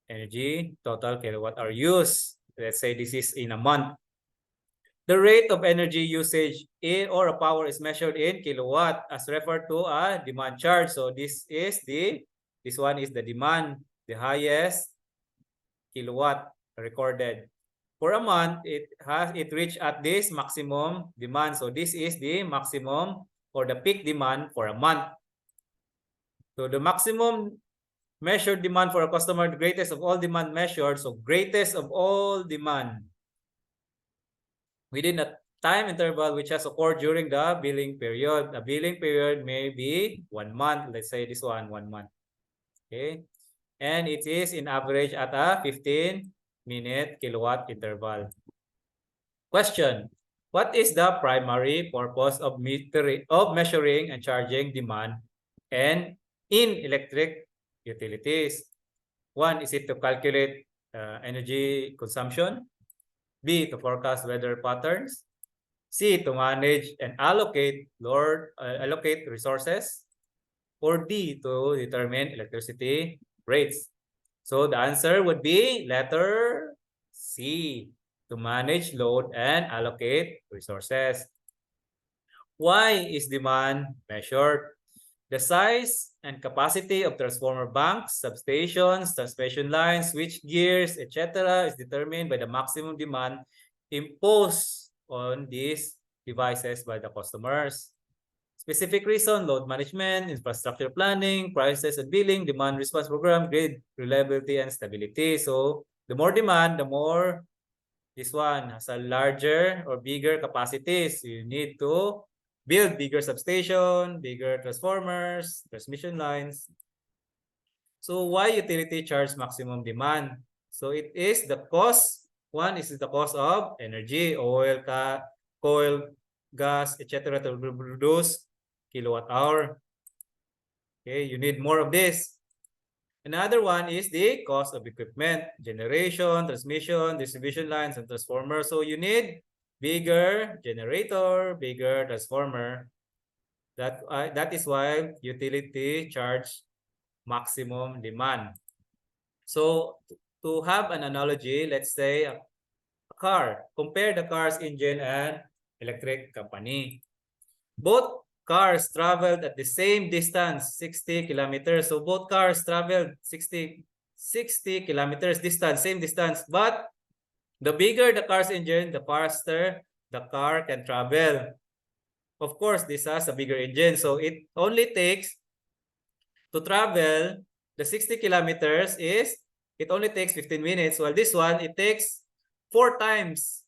Energy, total kilowatt hour use. Let's say this is in a month. The rate of energy usage or a power is measured in kilowatt as referred to a demand charge. So this one is the demand, the highest kilowatt recorded. For a month, it reached at this maximum demand. So this is the maximum or the peak demand for a month. So the maximum measured demand for a customer, the greatest of all demand measured. So greatest of all demand within a time interval which has occurred during the billing period. A billing period may be 1 month. Let's say this one, 1 month. Okay. And it is in average at a 15-minute kilowatt interval. Question: what is the primary purpose of measuring and charging demand and in electric utilities? One, is it to calculate energy consumption? B, to forecast weather patterns? C, to manage and allocate resources? Or D, to determine electricity rates? So the answer would be letter C, to manage load and allocate resources. Why is demand measured? The size and capacity of transformer banks, substations, transmission lines, switch gears, etc. is determined by the maximum demand imposed on these devices by the customers. Specific reason: load management, infrastructure planning, prices and billing, demand response program, grid reliability and stability. So the more demand, the more this one has a larger or bigger capacities. You need to build bigger substation, bigger transformers, transmission lines. So why utility charge maximum demand? So it is the cost. One is the cost of energy, oil, coal, gas, etc. to produce kilowatt hour. Okay, you need more of this. Another one is the cost of equipment, generation, transmission, distribution lines, and transformers. So you need bigger generator, bigger transformer. That is why utility charge maximum demand. So to have an analogy, let's say a car. Compare the car's engine and electric company. Both cars traveled at the same distance, 60 kilometers. So both cars traveled 60 kilometers distance, same distance. But the bigger the car's engine, the faster the car can travel. Of course, this has a bigger engine. So it only takes to travel the 60 kilometers it only takes 15 minutes. While this one, it takes 4 times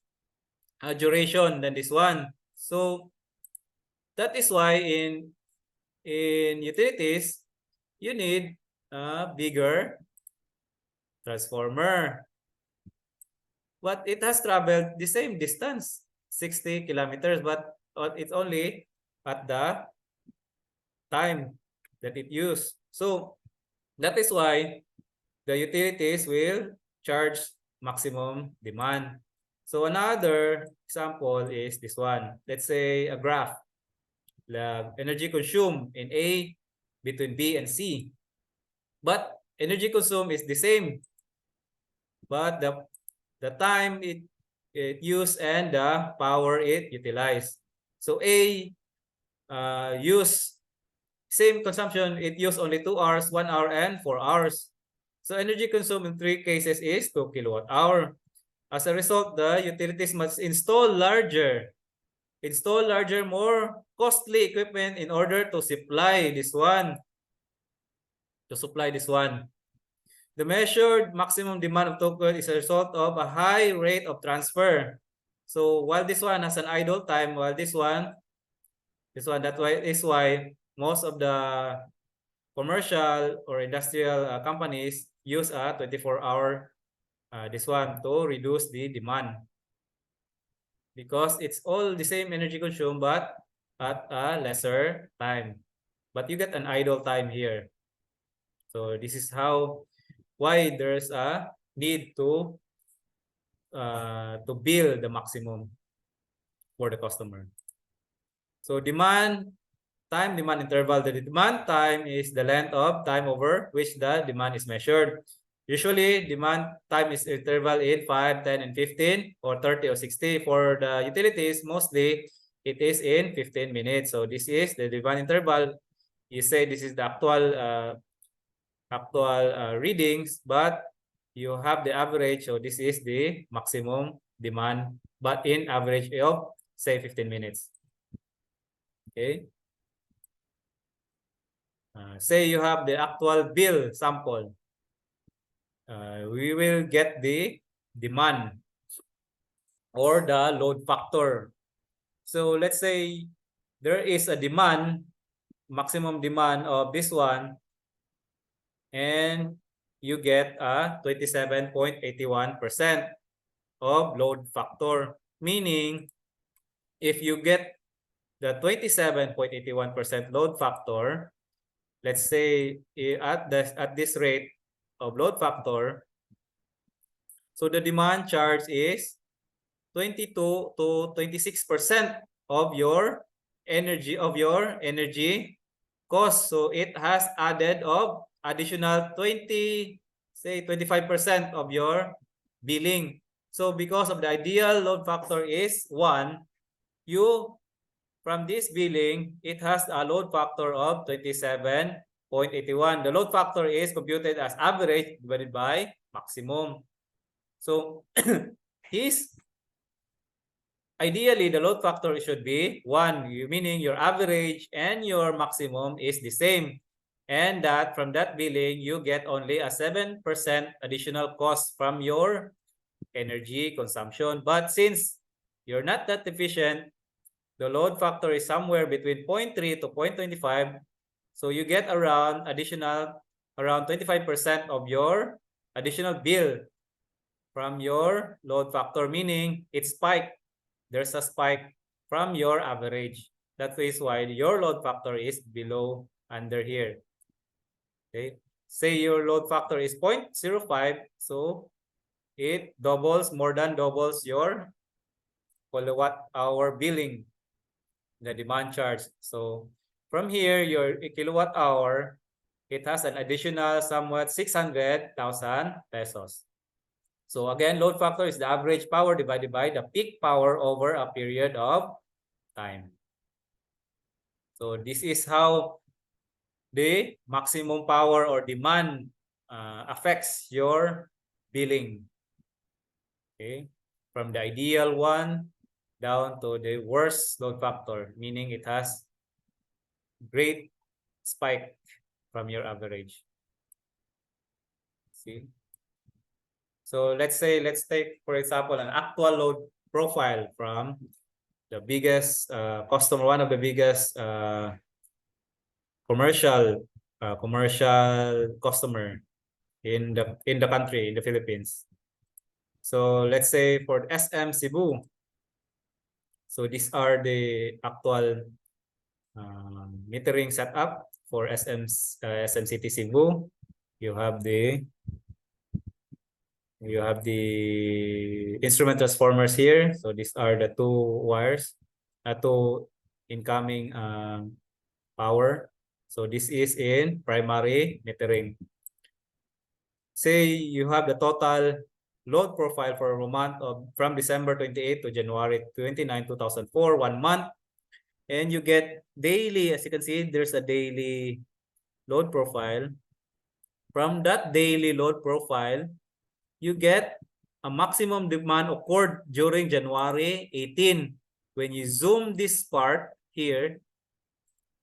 duration than this one. So that is why in utilities, you need a bigger transformer. But it has traveled the same distance, 60 kilometers, but it's only at the time that it used. So that is why the utilities will charge maximum demand. So another example is this one. Let's say a graph. The energy consumed in A between B and C. But energy consumed is the same. But the time it used and the power it utilized. So A use same consumption, it used only 2 hours, 1 hour, and 4 hours. So energy consumed in 3 cases is 2 kilowatt hour. As a result, the utilities must install larger, more costly equipment in order to supply this one. The measured maximum demand of token is a result of a high rate of transfer. So while this one has an idle time, while this one, that is why most of the commercial or industrial companies use a 24-hour this one to reduce the demand. Because it's all the same energy consumed but at a lesser time. But you get an idle time here. So this is why there's a need to to bill the maximum for the customer. So demand interval. The demand time is the length of time over which the demand is measured. Usually, demand time is interval in 5, 10, and 15, or 30 or 60. For the utilities, mostly it is in 15 minutes. So this is the demand interval. You say this is the actual readings, but you have the average. So this is the maximum demand, but in average of say 15 minutes. Okay. Say you have the actual bill sample. We will get the demand or the load factor. So let's say there is a demand, maximum demand of this one, and you get a 27.81% of load factor. Meaning, if you get the 27.81% load factor, let's say at this rate of load factor, so the demand charge is 22 to 26% of your energy cost. So it has added of additional 25% of your billing. So because of the ideal load factor is 1, from this billing, it has a load factor of 27.81. The load factor is computed as average divided by maximum. So ideally, the load factor should be 1, meaning your average and your maximum is the same. And that from that billing, you get only a 7% additional cost from your energy consumption. But since you're not that efficient, the load factor is somewhere between 0.3 to 0.25. So you get around 25% of your additional bill from your load factor, meaning it spiked. There's a spike from your average. That is why your load factor is below under here. Okay. Say your load factor is 0.05. So it more than doubles your kilowatt hour billing, the demand charge. So from here, your kilowatt hour, it has an additional somewhat 600,000 pesos. So again, load factor is the average power divided by the peak power over a period of time. So this is how the maximum power or demand affects your billing. Okay, from the ideal one down to the worst load factor, meaning it has great spike from your average. See? So let's take, for example, an actual load profile from the biggest customer, one of the biggest commercial customer in the country, in the Philippines. So let's say for SM Cebu. So these are the actual metering setup for SM City Cebu. You have the instrument transformers here. So these are the two wires, two incoming power. So this is in primary metering. Say you have the total load profile for a month from December 28 to January 29, 2004, 1 month. And you get daily, as you can see, there's a daily load profile. From that daily load profile, you get a maximum demand occurred during January 18. When you zoom this part here,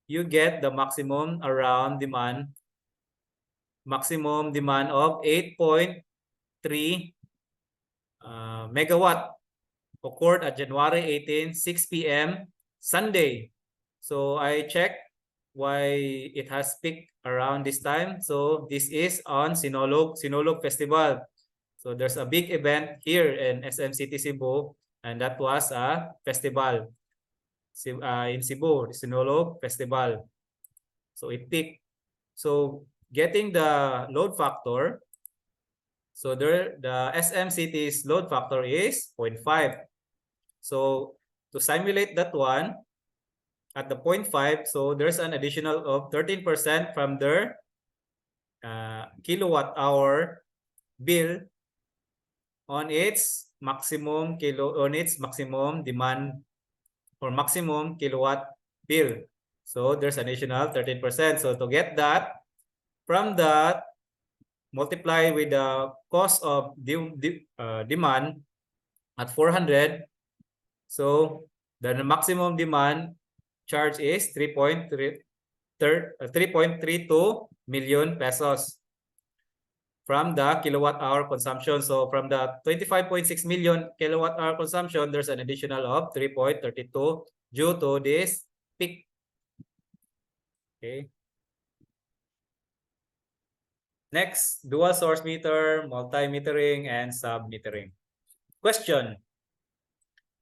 you get the maximum demand of 8.3 megawatt occurred at January 18, 6 p.m. Sunday. So I checked why it has peaked around this time. So this is on Sinulog Festival. So there's a big event here in SM City Cebu, and that was a festival in Cebu, Sinulog Festival. So it peaked. So getting the load factor, So there, the SMCT's load factor is 0.5. So to simulate that one at the 0.5, so there's an additional of 13% from their kilowatt hour bill on its maximum demand or maximum kilowatt bill. So there's an additional 13%. So to get that, from that, multiply with the cost of demand at 400. So the maximum demand charge is 3.32 million pesos from the kilowatt hour consumption. So from the 25.6 million kilowatt hour consumption, there's an additional of 3.32 due to this peak. Okay. Next, dual source meter, multi-metering, and sub-metering. Question: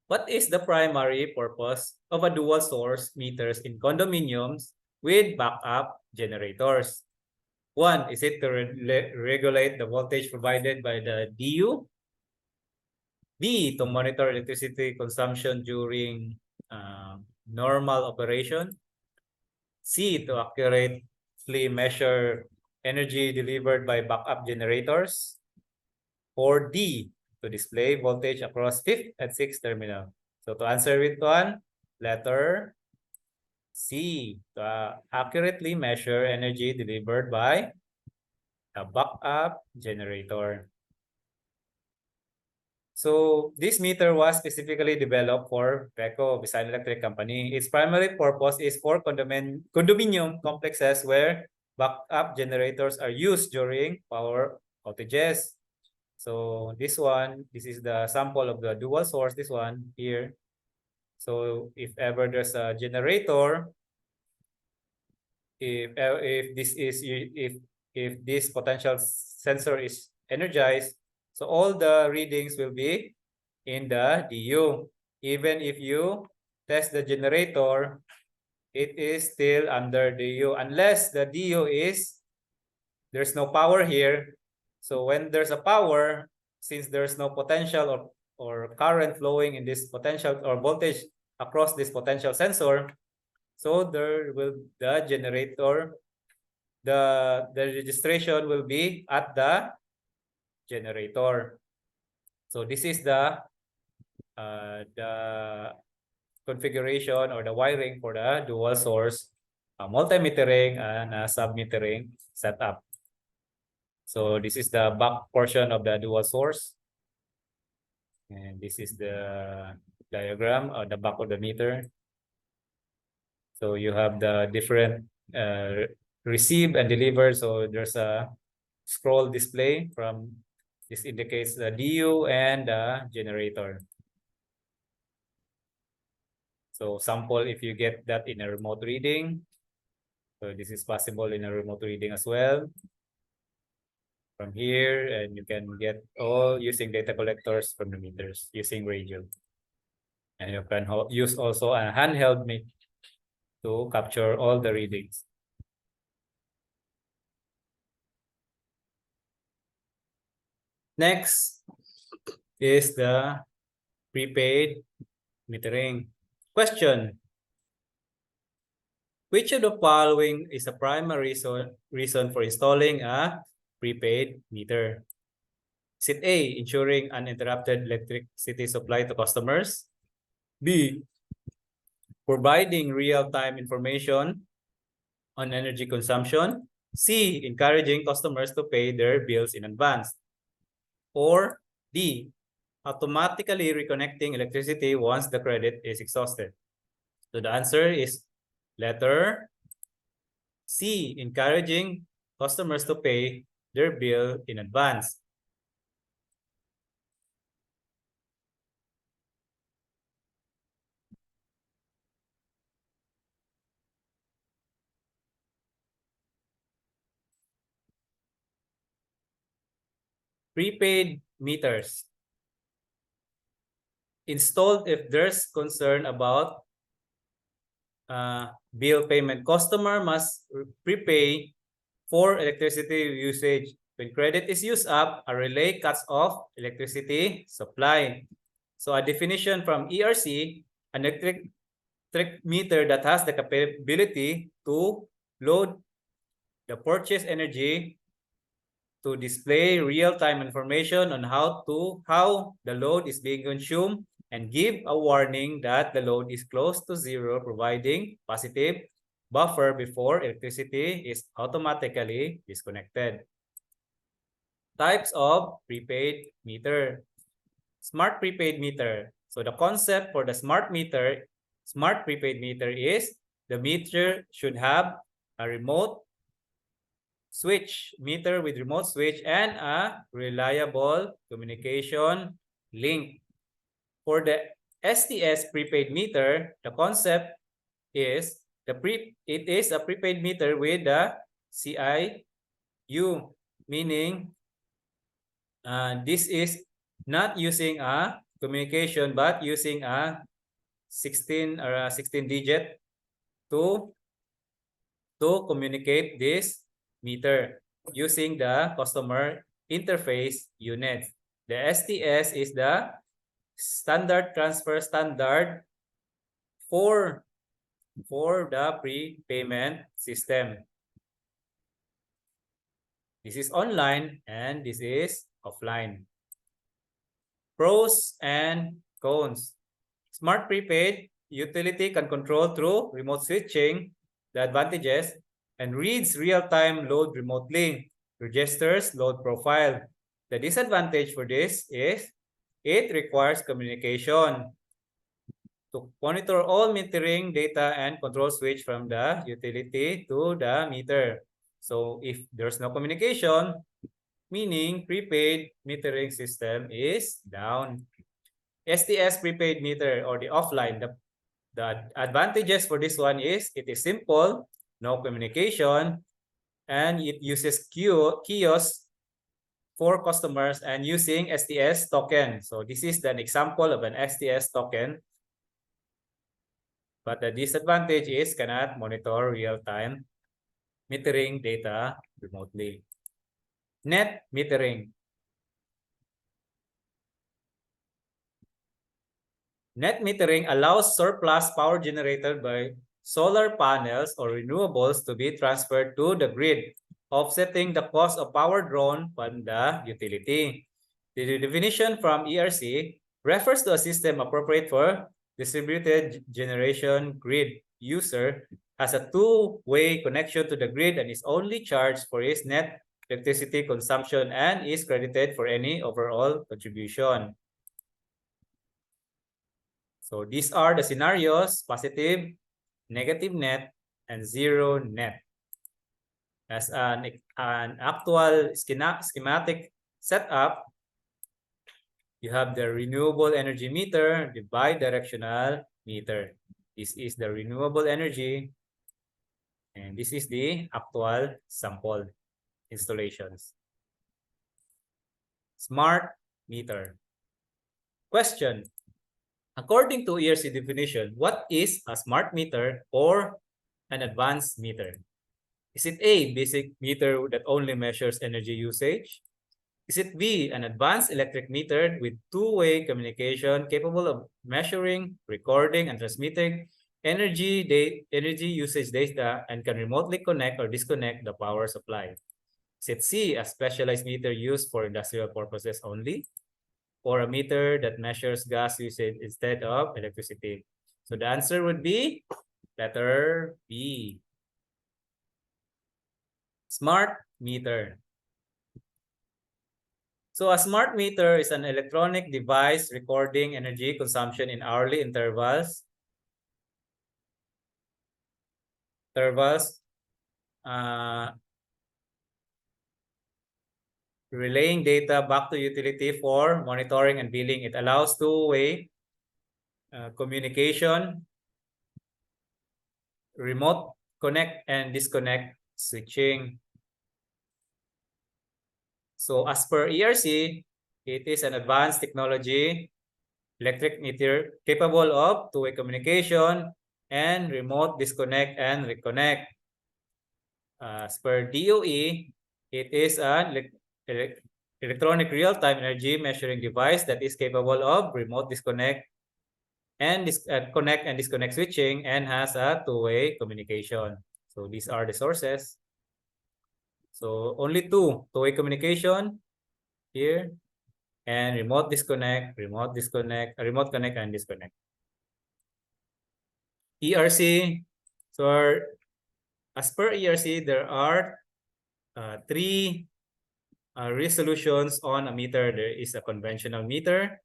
what is the primary purpose of a dual source meters in condominiums with backup generators? 1, is it to regulate the voltage provided by the DU? B, to monitor electricity consumption during normal operation? C, to accurately measure energy delivered by backup generators? Or D, to display voltage across 5th and 6th terminal? So to answer with one, letter C, to accurately measure energy delivered by a backup generator. So this meter was specifically developed for BECO, Visayan Electric Company. Its primary purpose is for condominium complexes where backup generators are used during power outages. So this is the sample of the dual source, this one here. So if ever there's a generator, if this potential sensor is energized, so all the readings will be in the DU. Even if you test the generator, it is still under DU unless the DU is, there's no power here. So when there's a power, since there's no potential or current flowing in this potential or voltage across this potential sensor, so there will the generator, the registration will be at the generator. So this is the configuration or the wiring for the dual source multimetering and sub-metering setup. So this is the back portion of the dual source. And this is the diagram of the back of the meter. So you have the different receive and deliver. So there's a scroll display from, this indicates the DU and the generator. So sample if you get that in a remote reading. So this is possible in a remote reading as well. From here, and you can get all using data collectors from the meters using radio. And you can use also a handheld mic to capture all the readings. Next is the prepaid metering. Question: which of the following is a primary reason for installing a prepaid meter? Is it A, ensuring uninterrupted electricity supply to customers? B, providing real-time information on energy consumption? C, encouraging customers to pay their bills in advance? Or D, automatically reconnecting electricity once the credit is exhausted? So the answer is letter C, encouraging customers to pay their bill in advance. Prepaid meters. Installed if there's concern about bill payment. Customer must prepay for electricity usage When credit is used up, a relay cuts off electricity supply. So a definition from ERC, an electric meter that has the capability to load the purchased energy to display real-time information on how the load is being consumed and give a warning that the load is close to zero, providing positive buffer before electricity is automatically disconnected. Types of prepaid meter. Smart prepaid meter. So the concept for the smart prepaid meter is the meter should have a remote switch, meter with remote switch, and a reliable communication link. For the STS prepaid meter, the concept is it is a prepaid meter with the CIU, meaning this is not using a communication but using a 16 or a 16 digit to communicate this meter using the customer interface unit. The STS is the standard transfer standard for the prepayment system. This is online and this is offline. Pros and cons. Smart prepaid utility can control through remote switching the advantages and reads real-time load remotely, registers load profile. The disadvantage for this is it requires communication to monitor all metering data and control switch from the utility to the meter. So if there's no communication, meaning prepaid metering system is down. STS prepaid meter or the offline, the advantages for this one is it is simple, no communication, and it uses kiosks for customers and using STS token. So this is an example of an STS token. But the disadvantage is cannot monitor real-time metering data remotely. Net metering. Net metering allows surplus power generated by solar panels or renewables to be transferred to the grid, offsetting the cost of power drawn from the utility. The definition from ERC refers to a system appropriate for distributed generation grid user has a two-way connection to the grid and is only charged for its net electricity consumption and is credited for any overall contribution. So these are the scenarios: positive, negative net, and zero net. As an actual schematic setup, you have the renewable energy meter, the bidirectional meter. This is the renewable energy, and this is the actual sample installations. Smart meter. Question. According to ERC definition, what is a smart meter or an advanced meter? Is it A, basic meter that only measures energy usage? Is it B, an advanced electric meter with two-way communication capable of measuring, recording, and transmitting energy usage data and can remotely connect or disconnect the power supply? Is it C, a specialized meter used for industrial purposes only? Or a meter that measures gas usage instead of electricity? So the answer would be letter B. Smart meter. So a smart meter is an electronic device recording energy consumption in hourly intervals. Relaying data back to utility for monitoring and billing. It allows two-way communication, remote connect and disconnect switching. So as per ERC, it is an advanced technology electric meter capable of two-way communication and remote disconnect and reconnect. As per DOE, it is an electronic real-time energy measuring device that is capable of remote disconnect and connect and disconnect switching and has a two-way communication. So these are the sources. So only two-way communication here, and remote disconnect, remote connect, and disconnect. ERC. So as per ERC, there are three resolutions on a meter. There is a conventional meter,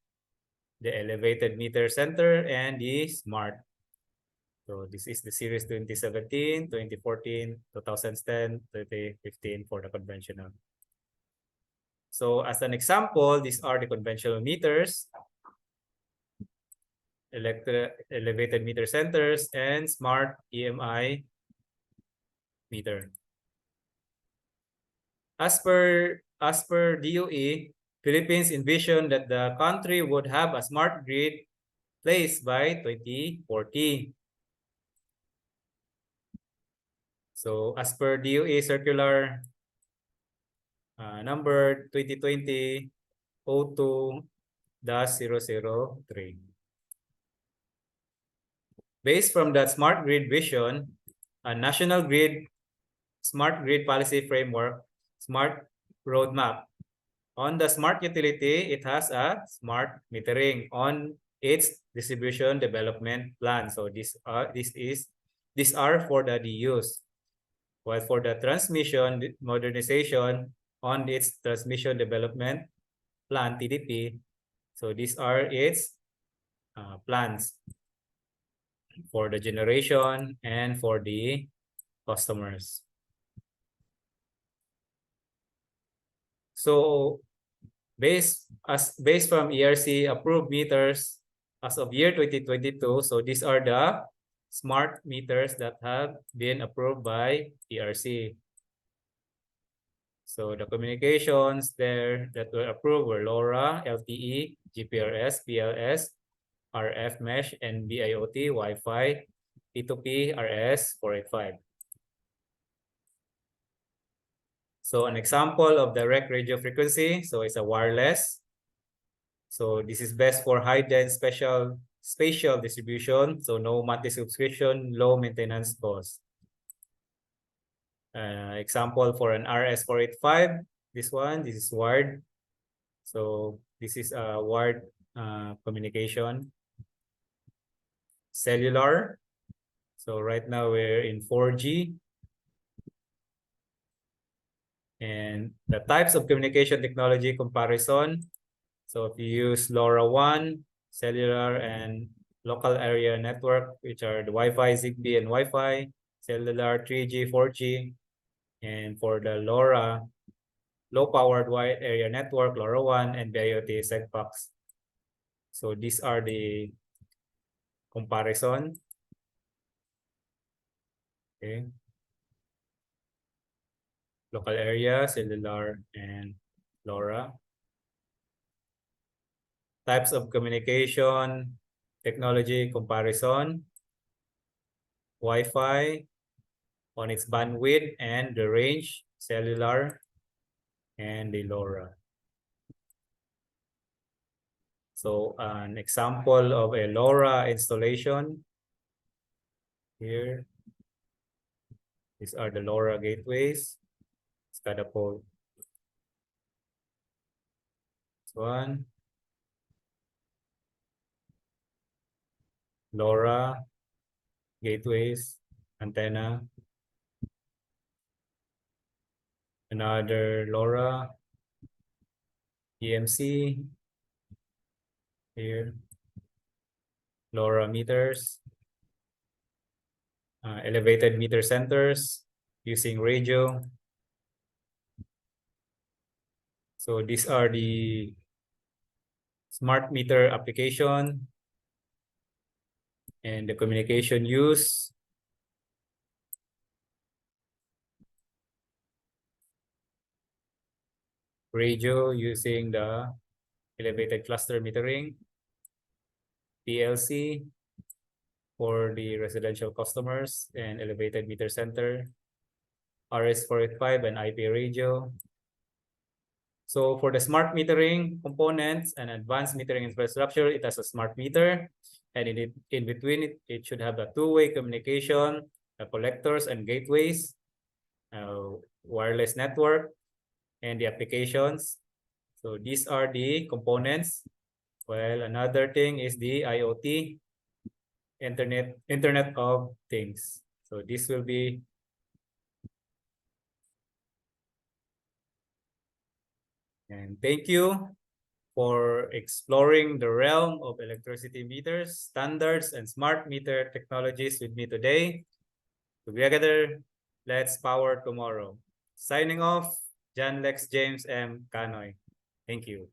the elevated meter center, and the smart. So this is the series 2017, 2014, 2010, 2015 for the conventional. So as an example, these are the conventional meters, elevated meter centers, and smart EMI meter. As per DOE, Philippines envisioned that the country would have a smart grid placed by 2040. So as per DOE circular number 2020-02-003. Based from that smart grid vision, a national grid smart grid policy framework, smart roadmap. On the smart utility, it has a smart metering on its distribution development plan. So these are for the DUs. While for the transmission modernization on its transmission development plan TDP, so these are its plans for the generation and for the customers. So based from ERC approved meters as of year 2022, so these are the smart meters that have been approved by ERC. So the communications there that were approved were LoRa, LTE, GPRS, PLS, RF mesh, and BIoT, Wi-Fi, P2P, RS485. So an example of direct radio frequency, so it's a wireless. So this is best for high-dense spatial distribution, so no monthly subscription, low maintenance cost. Example for an RS485, this is wired. So this is a wired communication. Cellular. So right now we're in 4G. And the types of communication technology comparison. So if you use LoRaWAN, cellular, and local area network, which are the Wi-Fi, ZigBee, and Wi-Fi, cellular, 3G, 4G, and for the LoRa, low-powered wide area network, LoRaWAN, and BIoT SegPax. So these are the comparison. Okay. Local area, cellular, and LoRa. Types of communication technology comparison. Wi-Fi on its bandwidth and the range, cellular, and the LoRa. So an example of a LoRa installation here. These are the LoRa gateways. Scadapole. This one. LoRa gateways, antenna. Another LoRa EMC here. LoRa meters. Elevated meter centers using radio. So these are the smart meter application and the communication use. Radio using the elevated cluster metering. PLC for the residential customers and elevated meter center. RS485 and IP radio. So for the smart metering components and advanced metering infrastructure, it has a smart meter, and in between it should have a two-way communication, collectors and gateways, wireless network, and the applications. So these are the components. Well, another thing is the IoT, Internet of Things. So this will be. And thank you for exploring the realm of electricity meters, standards, and smart meter technologies with me today. Together, let's power tomorrow. Signing off, John Lex James M. Canoy. Thank you.